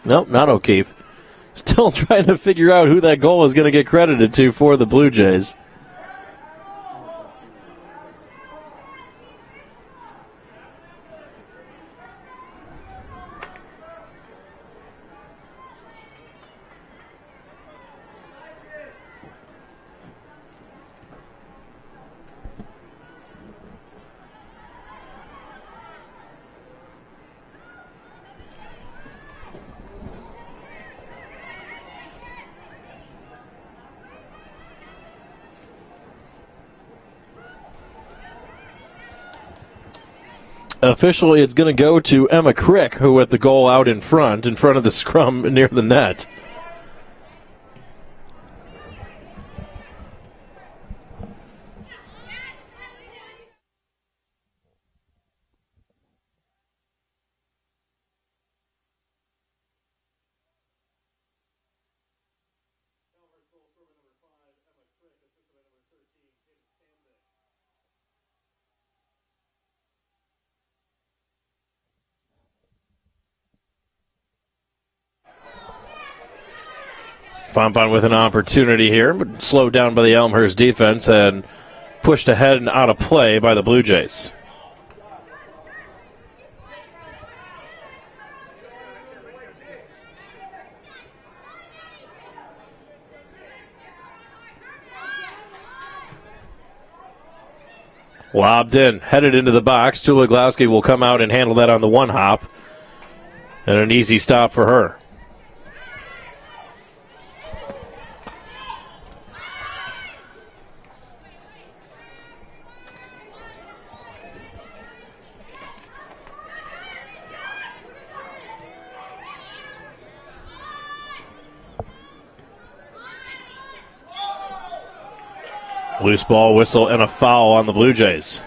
S1: Nope, not O'Keefe. Still trying to figure out who that goal is going to get credited to for the Blue Jays. Officially, it's going to go to Emma Crick, who had the goal out in front of the scrum near the net. Fontbonne with an opportunity here, but slowed down by the Elmhurst defense and pushed ahead and out of play by the Blue Jays. Lobbed in, headed into the box. Tuloglowski will come out and handle that on the one hop. And an easy stop for her. Loose ball, whistle, and a foul on the Blue Jays.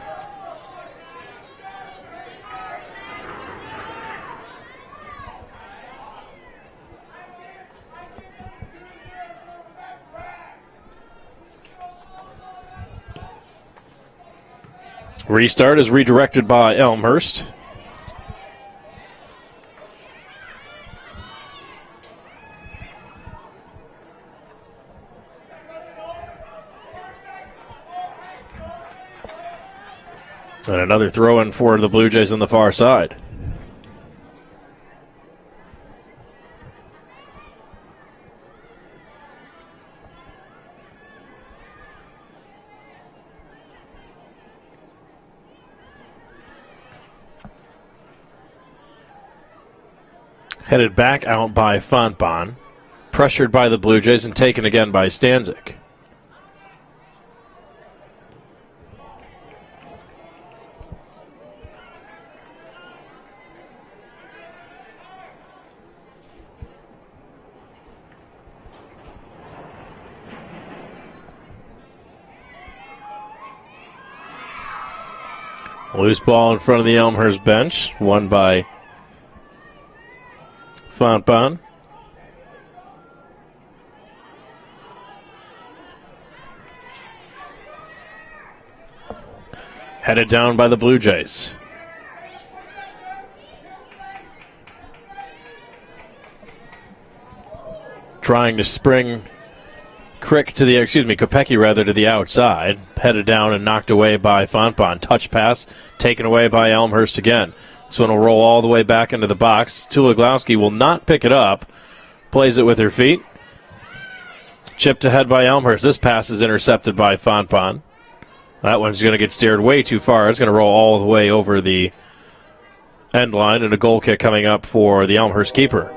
S1: Restart is redirected by Elmhurst. And another throw-in for the Blue Jays on the far side. Headed back out by Fontbonne. Pressured by the Blue Jays and taken again by Stanzik. Loose ball in front of the Elmhurst bench, won by Fontbonne. Headed down by the Blue Jays. Trying to spring Kopecky rather to the outside. Headed down and knocked away by Fontbonne. Touch pass taken away by Elmhurst again. This one will roll all the way back into the box. Tuloglowski will not pick it up. Plays it with her feet. Chipped ahead by Elmhurst. This pass is intercepted by Fontbonne. That one's going to get steered way too far. It's going to roll all the way over the end line, and a goal kick coming up for the Elmhurst keeper.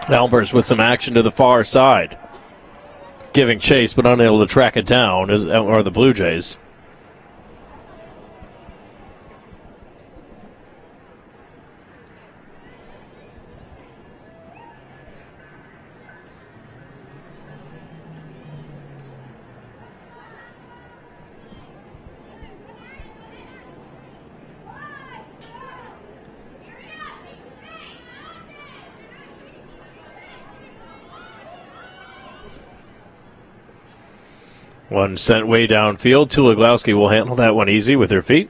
S1: Elmhurst with some action to the far side. Giving chase, but unable to track it down, are the Blue Jays. One sent way downfield. Tuloglowski will handle that one easy with her feet.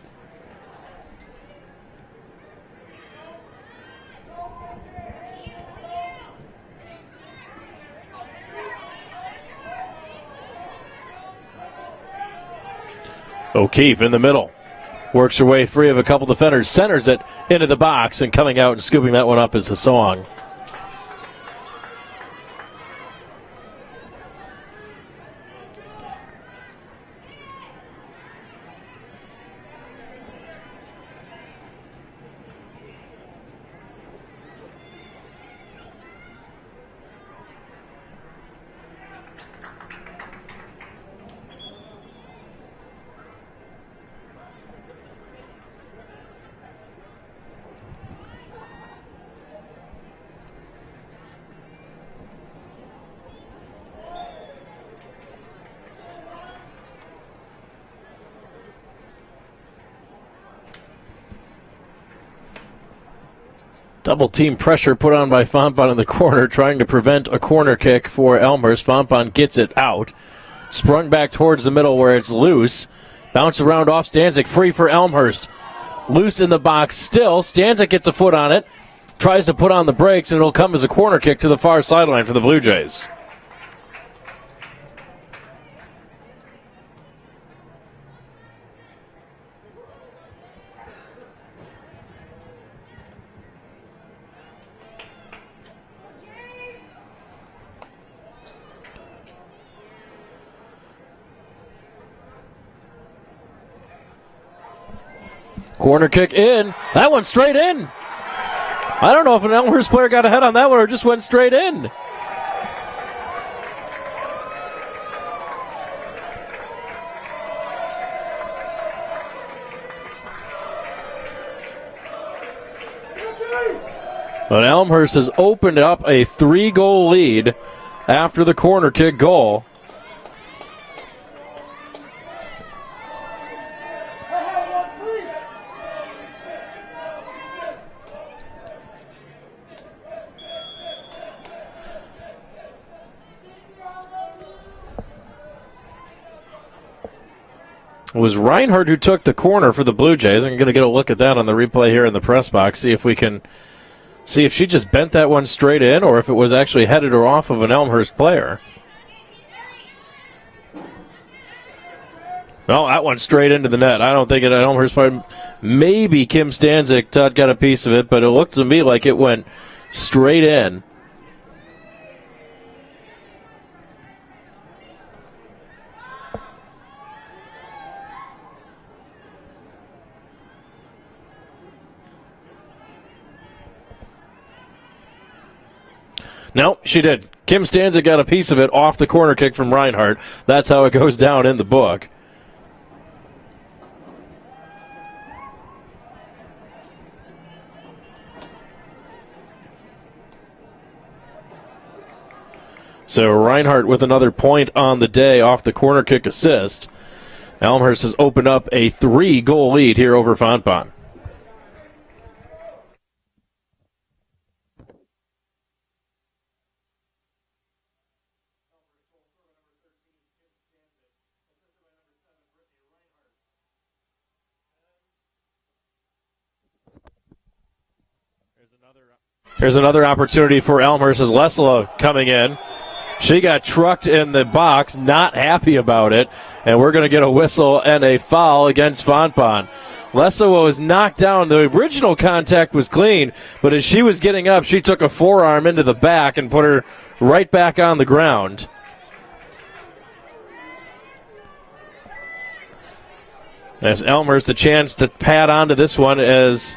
S1: O'Keefe in the middle. Works her way free of a couple defenders. Centers it into the box, and coming out and scooping that one up is Hasong. Double team pressure put on by Fontbonne in the corner, trying to prevent a corner kick for Elmhurst. Fontbonne gets it out. Sprung back towards the middle where it's loose. Bounce around off Stanzik, free for Elmhurst. Loose in the box still. Stanzik gets a foot on it. Tries to put on the brakes, and it'll come as a corner kick to the far sideline for the Blue Jays. Corner kick in. That one straight in. I don't know if an Elmhurst player got ahead on that one or just went straight in. But Elmhurst has opened up a 3-goal lead after the corner kick goal. It was Reinhardt who took the corner for the Blue Jays. I'm going to get a look at that on the replay here in the press box, see if we can see if she just bent that one straight in or if it was actually headed or off of an Elmhurst player. No, that one straight into the net. I don't think it Elmhurst player. Maybe Kim Stanzik got a piece of it, but it looked to me like it went straight in. No, she did. Kim Stanzik got a piece of it off the corner kick from Reinhardt. That's how it goes down in the book. So Reinhardt with another point on the day off the corner kick assist. Elmhurst has opened up a 3-goal lead here over Fontbonne. Here's another opportunity for Elmhurst as Lesla coming in. She got trucked in the box, not happy about it, and we're going to get a whistle and a foul against Fontbonne. Lesla was knocked down. The original contact was clean, but as she was getting up, she took a forearm into the back and put her right back on the ground. As Elmhurst a chance to pad onto this one as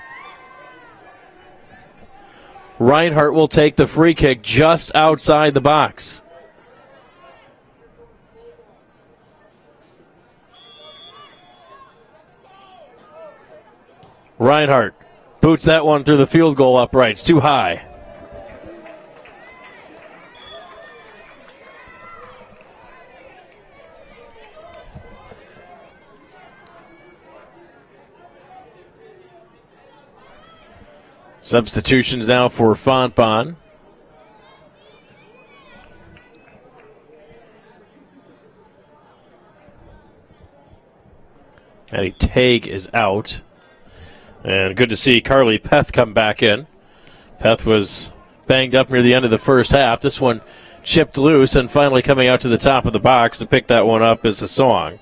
S1: Reinhardt will take the free kick just outside the box. Reinhardt boots that one through the field goal uprights, too high. Substitutions now for Fontbonne. Maddie Tague is out. And good to see Carly Peth come back in. Peth was banged up near the end of the first half. This one chipped loose and finally coming out to the top of the box to pick that one up is a song.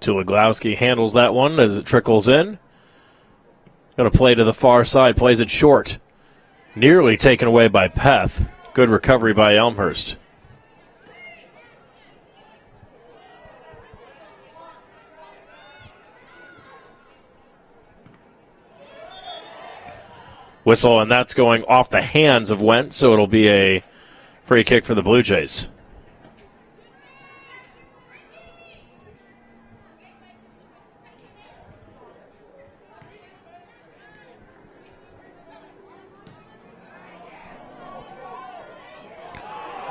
S1: Tuloglowski handles that one as it trickles in. Going to play to the far side, plays it short. Nearly taken away by Peth. Good recovery by Elmhurst. Whistle, and that's going off the hands of Went, so it'll be a free kick for the Blue Jays.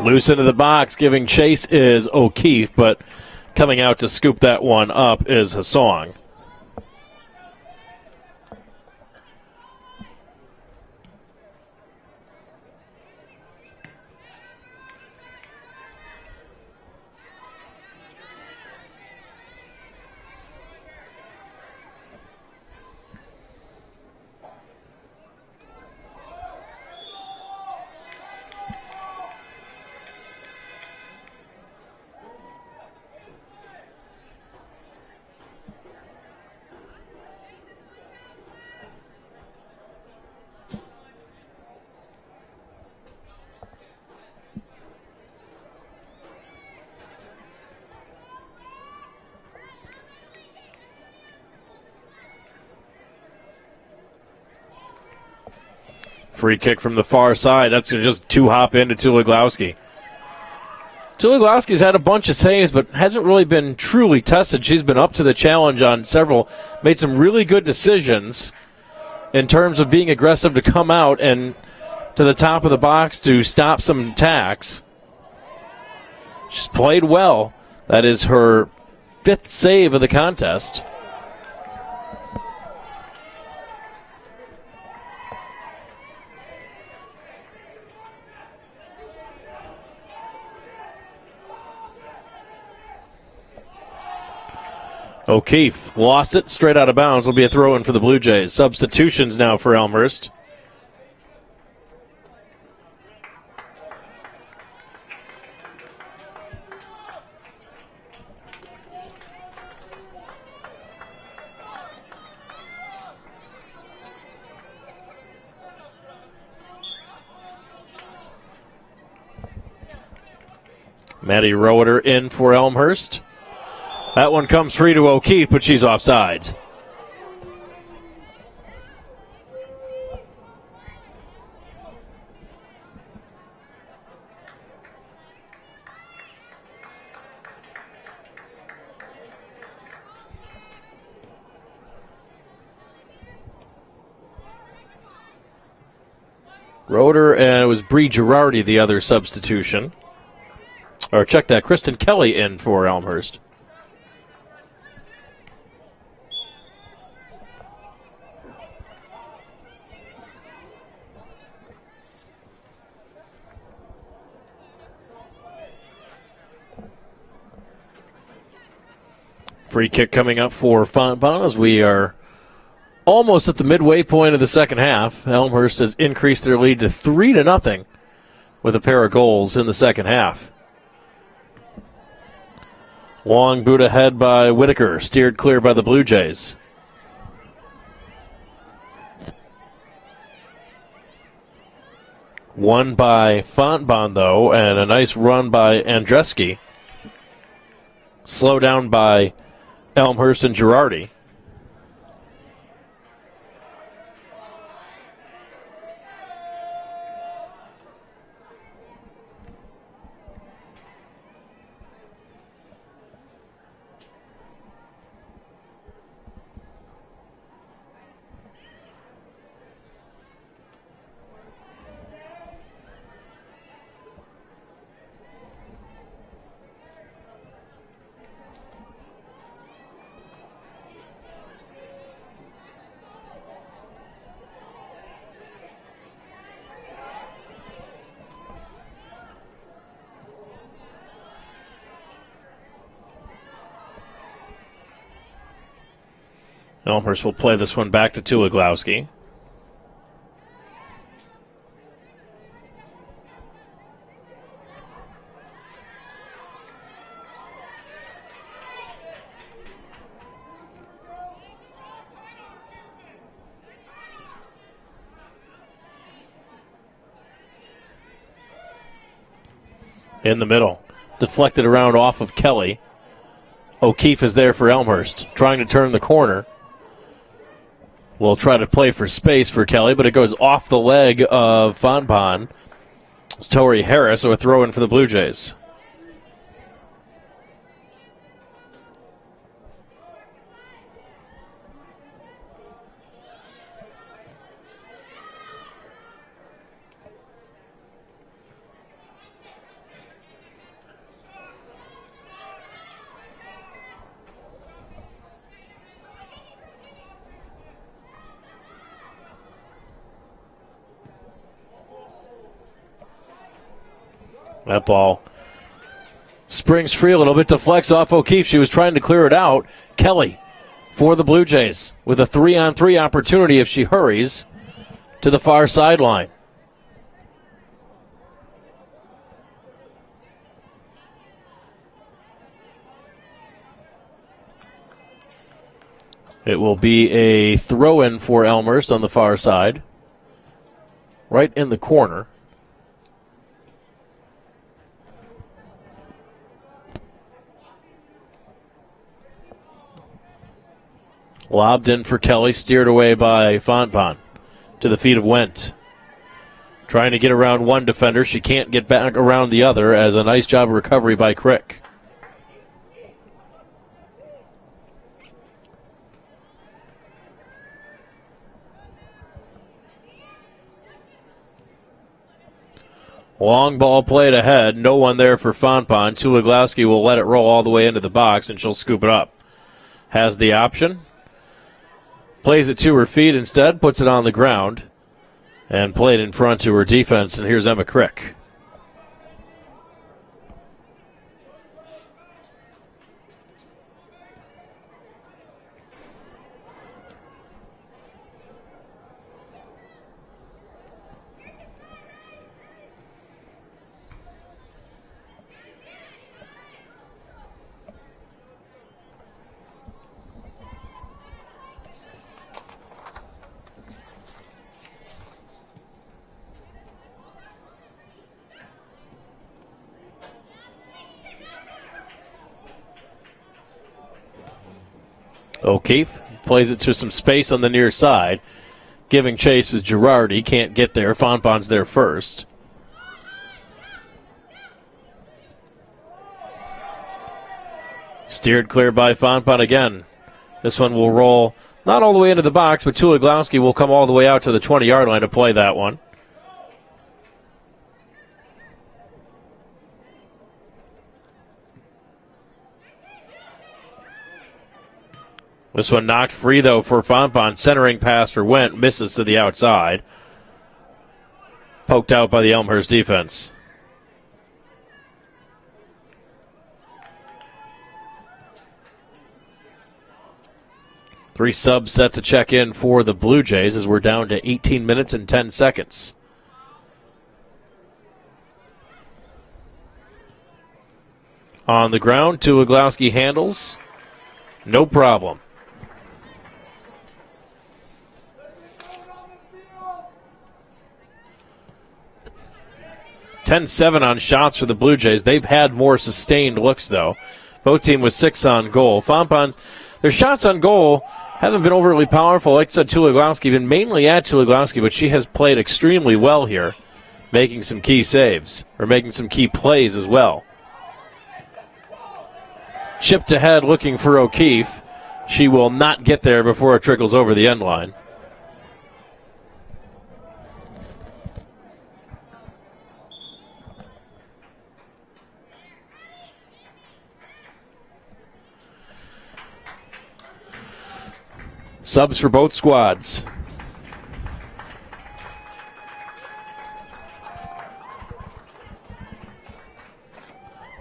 S1: Loose into the box, giving chase is O'Keefe, but coming out to scoop that one up is Hassong. Free kick from the far side. That's going to just two-hop into Tuloglowski. Tuloglowski's had a bunch of saves, but hasn't really been truly tested. She's been up to the challenge on several, made some really good decisions in terms of being aggressive to come out and to the top of the box to stop some attacks. She's played well. That is her 5th save of the contest. O'Keefe lost it straight out of bounds. Will be a throw-in for the Blue Jays. Substitutions now for Elmhurst. Maddie Roeder in for Elmhurst. That one comes free to O'Keefe, but she's offsides. Roeder, and it was Bree Girardi, the other substitution. Or check that, Kristen Kelly in for Elmhurst. Free kick coming up for Fontbonne as we are almost at the midway point of the second half. Elmhurst has increased their lead to 3-0 with a pair of goals in the second half. Long boot ahead by Whitaker, steered clear by the Blue Jays. Won by Fontbonne, though, and a nice run by Andreski. Slow down by Elmhurst and Girardi. Elmhurst will play this one back to Tuloglowski. in the middle. Deflected around off of Kelly. O'Keefe is there for Elmhurst, trying to turn the corner. Will try to play for space for Kelly, but it goes off the leg of Fonpon. It's Tori Harris, so a throw in for the Blue Jays. That ball springs free a little bit, deflects off O'Keefe. She was trying to clear it out. Kelly for the Blue Jays with a 3-on-3 opportunity if she hurries to the far sideline. It will be a throw-in for Elmhurst on the far side, right in the corner. Lobbed in for Kelly, steered away by Fonpon to the feet of Wendt. Trying to get around one defender. She can't get back around the other as a nice job of recovery by Crick. Long ball played ahead. No one there for Fonpon. Tuloglowski will let it roll all the way into the box, and she'll scoop it up. Has the option. Plays it to her feet instead, puts it on the ground, and played in front to her defense. And here's Emma Crick. O'Keefe plays it to some space on the near side. Giving chase is Girardi. Can't get there. Fonpon's there first. Steered clear by Fonpon again. This one will roll not all the way into the box, but Tuloglowski will come all the way out to the 20-yard line to play that one. This one knocked free, though, for Fonpon. Centering pass for Wendt. Misses to the outside. Poked out by the Elmhurst defense. Three subs set to check in for the Blue Jays as we're down to 18 minutes and 10 seconds. On the ground, Tuloglowski handles. No problem. 10-7 on shots for the Blue Jays. They've had more sustained looks, though. Both teams with 6 on goal. Fonpon's, their shots on goal haven't been overly powerful. Like I said, Tuloglowski, been mainly at Tuloglowski, but she has played extremely well here, making some key saves, or making some key plays as well. Chipped ahead looking for O'Keefe. She will not get there before it trickles over the end line. Subs for both squads.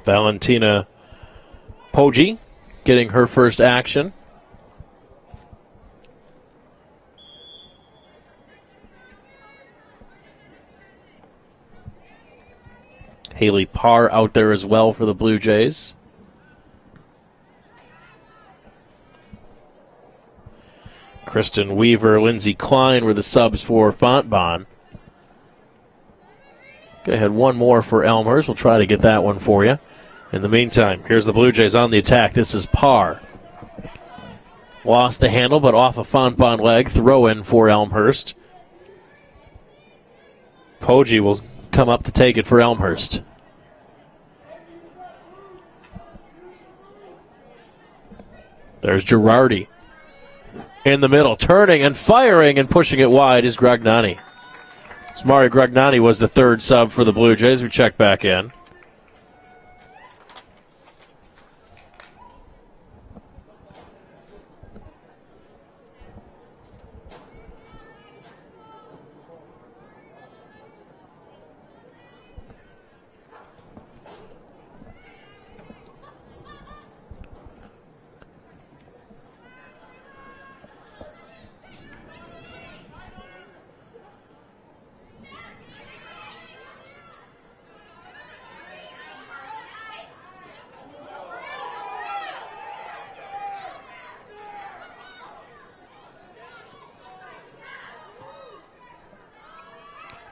S1: Valentina Poggi getting her first action. Haley Parr out there as well for the Blue Jays. Kristen Weaver, Lindsey Klein were the subs for Fontbonne. Go ahead, one more for Elmhurst. We'll try to get that one for you. In the meantime, here's the Blue Jays on the attack. This is Parr. Lost the handle, but off a Fonpon leg. Throw in for Elmhurst. Poggi will come up to take it for Elmhurst. There's Girardi in the middle. Turning and firing and pushing it wide is Gragnani. Mario Gragnani was the third sub for the Blue Jays. We check back in.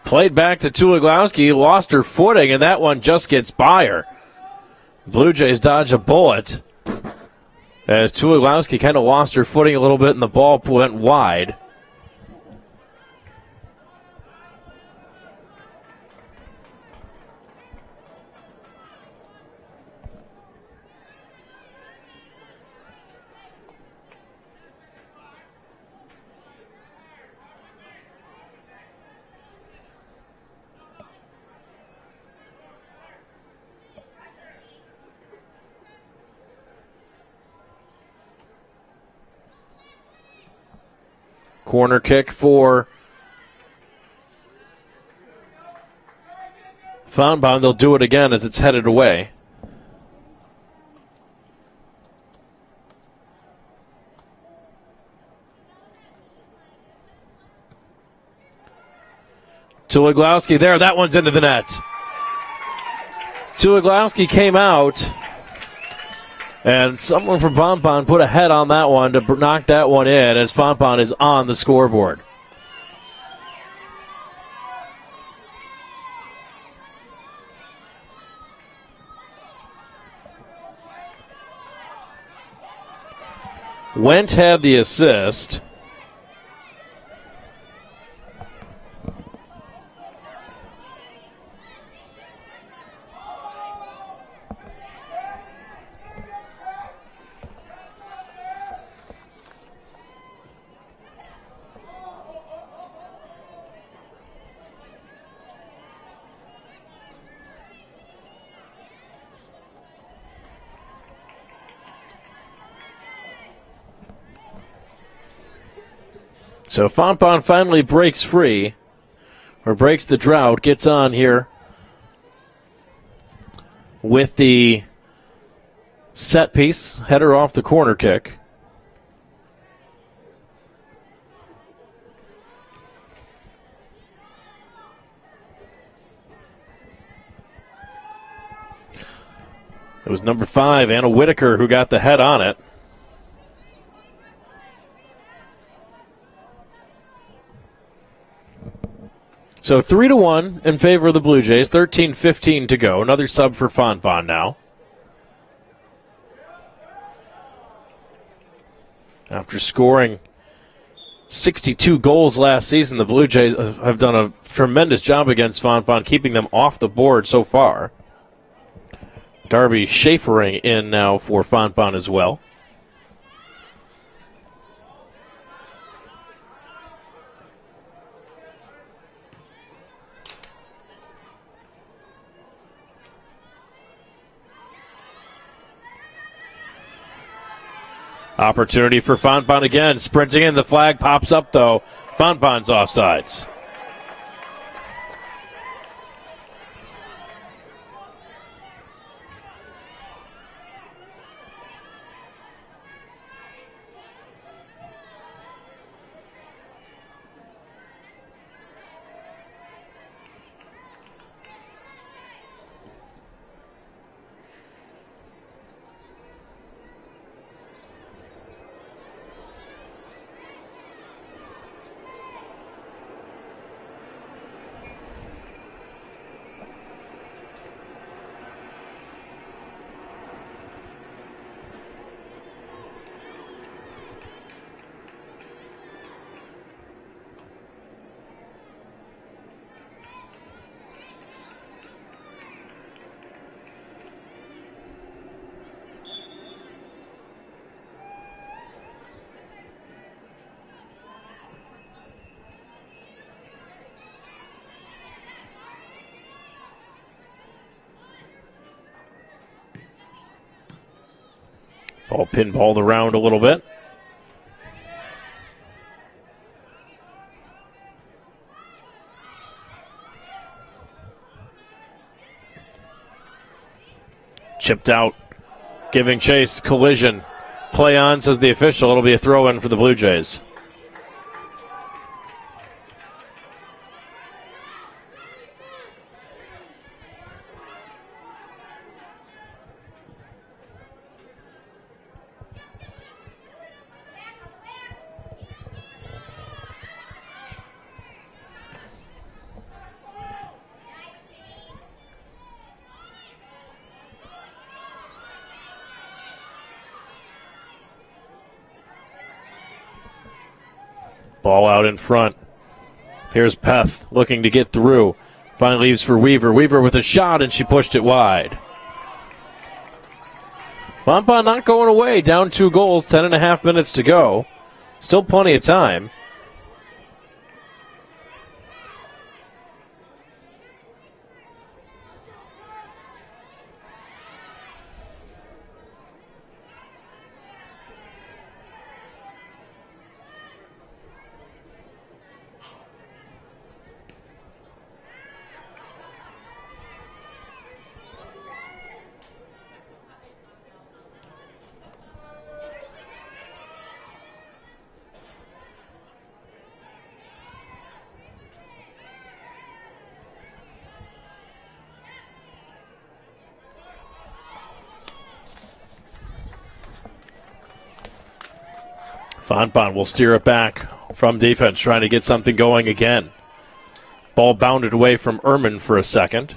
S1: Played back to Tuloglowski, lost her footing, and that one just gets by her. Blue Jays dodge a bullet as Tuloglowski kind of lost her footing a little bit and the ball went wide. Corner kick for Fonpon. They'll do it again as it's headed away. Tuloglowski there. That one's into the net. Tuloglowski came out, and someone from Fonpon put a head on that one to knock that one in as Fonpon is on the scoreboard. Went had the assist. So Fonpon finally breaks free, or breaks the drought, gets on here with the set piece, header off the corner kick. It was number 5, Anna Whitaker, who got the head on it. So 3-1 in favor of the Blue Jays. 13:15 to go. Another sub for Fonpon now. After scoring 62 goals last season, the Blue Jays have done a tremendous job against Fonpon, keeping them off the board so far. Darby Schafering in now for Fonpon as well. Opportunity for Fonpon again. Sprinting in. The flag pops up, though. Fonpon's offsides. Ball pinballed around a little bit. Chipped out, giving chase, collision. Play on, says the official. It'll be a throw-in for the Blue Jays. Ball out in front. Here's Peth looking to get through. Finally leaves for Weaver. Weaver with a shot, and she pushed it wide. Fontbonne not going away. Down 2 goals, 10.5 minutes to go. Still plenty of time. Fontbonne will steer it back from defense, trying to get something going again. Ball bounded away from Ehrman for a second.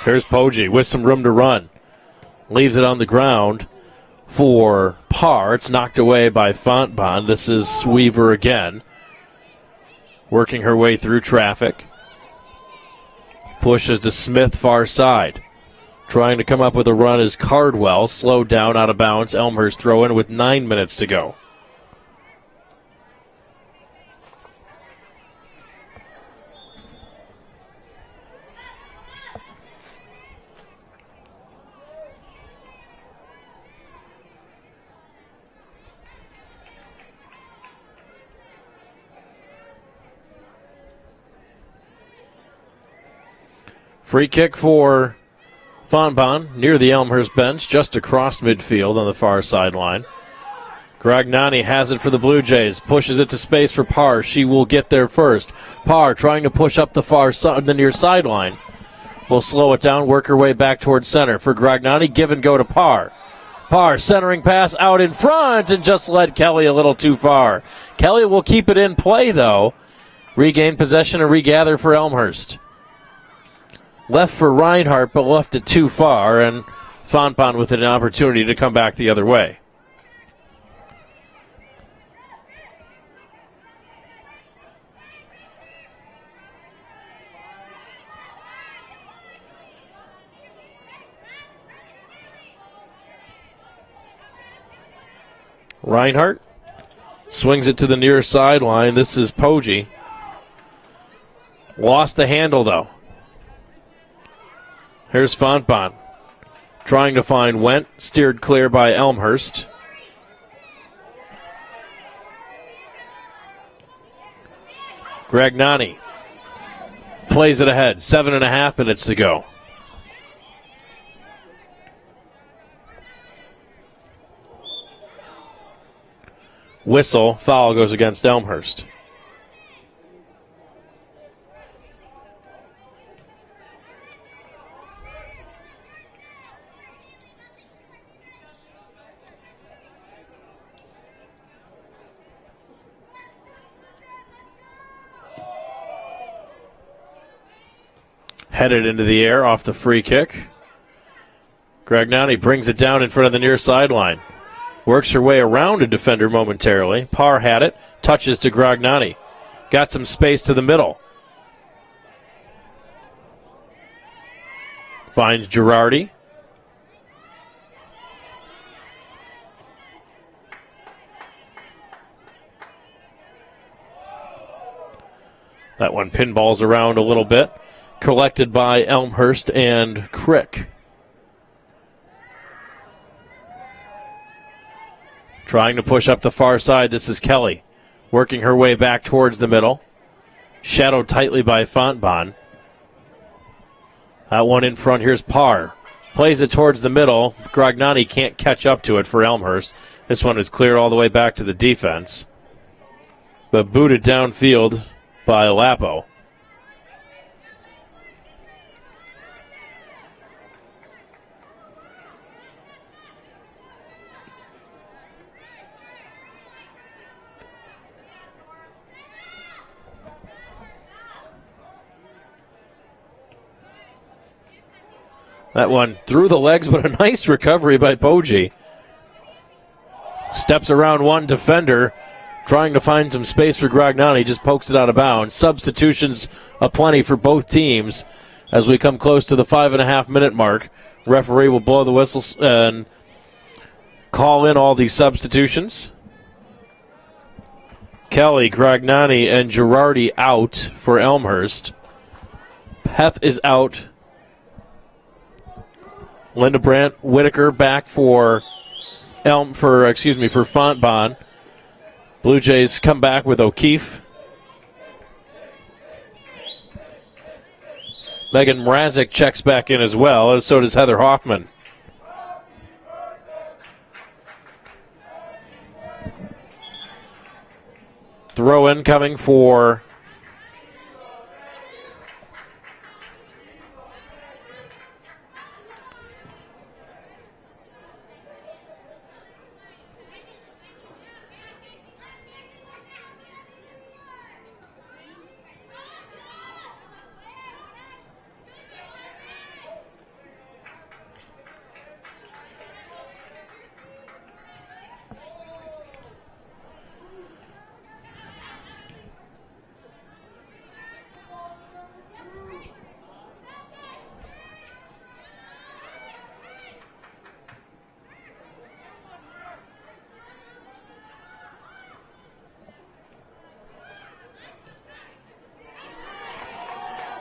S1: Here's Poggi with some room to run. Leaves it on the ground for Parr. It's knocked away by Fontbonne. This is Weaver again, working her way through traffic. Pushes to Smith, far side. Trying to come up with a run is Cardwell. Slowed down, out of bounds. Elmhurst throw in with 9 minutes to go. Free kick for Fontbonne near the Elmhurst bench, just across midfield on the far sideline. Gragnani has it for the Blue Jays, pushes it to space for Parr. She will get there first. Parr trying to push up the near sideline. Will slow it down, work her way back towards center for Gragnani. Give and go to Parr. Parr centering pass out in front and just led Kelly a little too far. Kelly will keep it in play, though. Regain possession and regather for Elmhurst. Left for Reinhardt, but left it too far, and Fontbonne with an opportunity to come back the other way. Reinhardt swings it to the near sideline. This is Poggi. Lost the handle, though. Here's Fontbonne trying to find Wendt, steered clear by Elmhurst. Gragnani plays it ahead, 7.5 minutes to go. Whistle, foul goes against Elmhurst. Headed into the air off the free kick. Gragnani brings it down in front of the near sideline. Works her way around a defender momentarily. Parr had it. Touches to Gragnani. Got some space to the middle. Finds Girardi. That one pinballs around a little bit. Collected by Elmhurst and Crick. Trying to push up the far side. This is Kelly. Working her way back towards the middle. Shadowed tightly by Fontbonne. That one in front. Here's Parr. Plays it towards the middle. Grognani can't catch up to it for Elmhurst. This one is cleared all the way back to the defense. But booted downfield by Lapo. That one through the legs, but a nice recovery by Poggi. Steps around one defender, trying to find some space for Grognani. Just pokes it out of bounds. Substitutions aplenty for both teams as we come close to the 5.5-minute mark. Referee will blow the whistles and call in all these substitutions. Kelly, Grognani, and Girardi out for Elmhurst. Peth is out. Linda Brandt, Whitaker back for Fontbonne. Blue Jays come back with O'Keefe. Megan Mrazek checks back in as well, as so does Heather Hoffman. Throw in coming for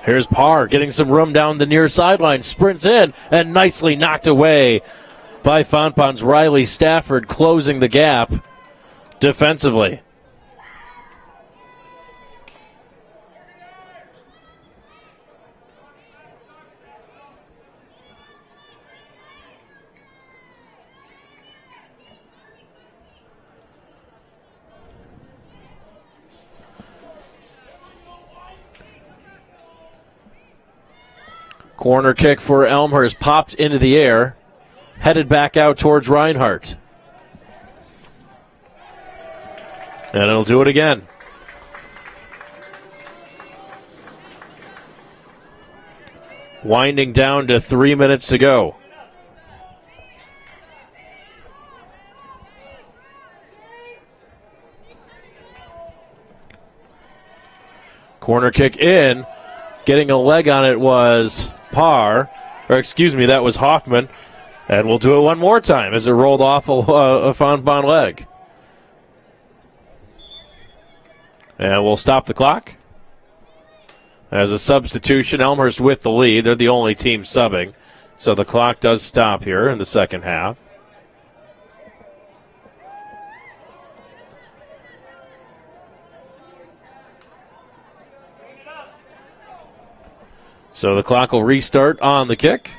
S1: here's Parr getting some room down the near sideline. Sprints in and nicely knocked away by Fontbonne's Riley Stafford, closing the gap defensively. Corner kick for Elmhurst, popped into the air, headed back out towards Reinhardt. And it'll do it again. Winding down to 3 minutes to go. Corner kick in. Getting a leg on it was Parr, that was Hoffman, and we'll do it one more time as it rolled off a Fontbonne leg. And we'll stop the clock. As a substitution, Elmhurst with the lead. They're the only team subbing, so the clock does stop here in the second half. So the clock will restart on the kick.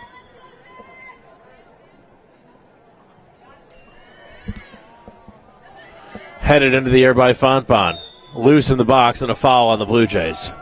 S1: Headed into the air by Fontbonne. Loose in the box and a foul on the Blue Jays.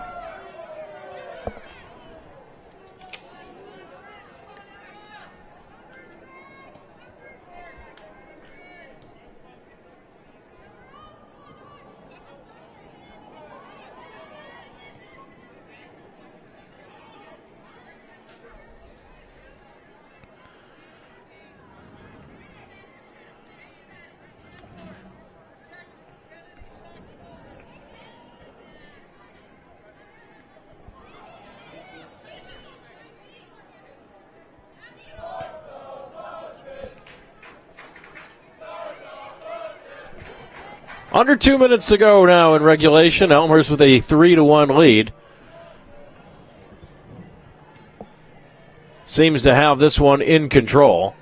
S1: Under 2 minutes to go now in regulation. Elmhurst with a 3-1 lead. Seems to have this one in control.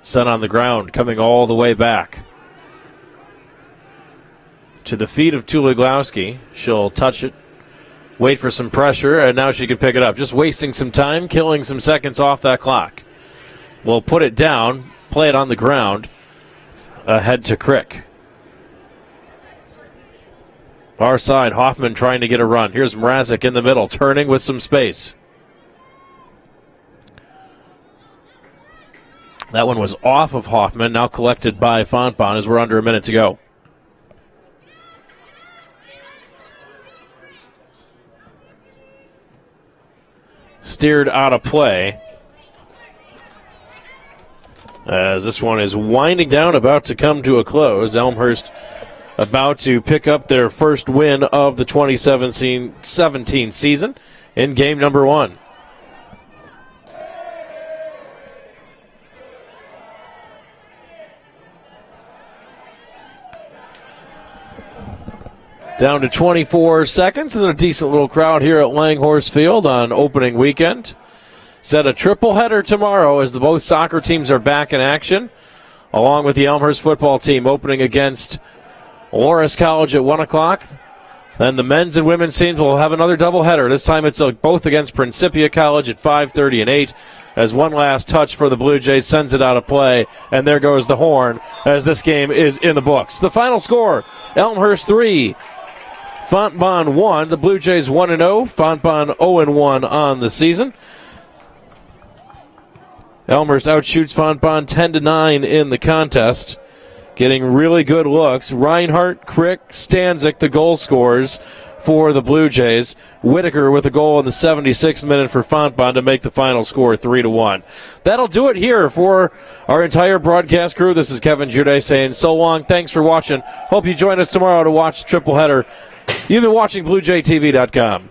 S1: Set on the ground, coming all the way back to the feet of Tuliglowski. She'll touch it, wait for some pressure, and now she can pick it up. Just wasting some time, killing some seconds off that clock. We'll put it down, play it on the ground, ahead to Crick. Far side, Hoffman trying to get a run. Here's Mrazek in the middle, turning with some space. That one was off of Hoffman, now collected by Fontbonne as we're under a minute to go. Steered out of play as this one is winding down, about to come to a close. Elmhurst about to pick up their first win of the 2017 season in game number 1. Down to 24 seconds and a decent little crowd here at Langhorse Field on opening weekend. Set a triple header tomorrow as the both soccer teams are back in action, along with the Elmhurst football team opening against Loras College at 1 o'clock. Then the men's and women's teams will have another double header. This time it's both against Principia College at 5:30 and 8. As one last touch for the Blue Jays sends it out of play, and there goes the horn as this game is in the books. The final score, Elmhurst 3, Fontbonne 1. The Blue Jays 1-0. Fontbonne 0-1 on the season. Elmhurst outshoots Fontbonne 10-9 in the contest. Getting really good looks. Reinhardt, Crick, Stanzik, the goal scorers for the Blue Jays. Whitaker with a goal in the 76th minute for Fontbonne to make the final score 3-1. That'll do it here for our entire broadcast crew. This is Kevin Jude saying so long. Thanks for watching. Hope you join us tomorrow to watch triple header. You've been watching BlueJayTV.com.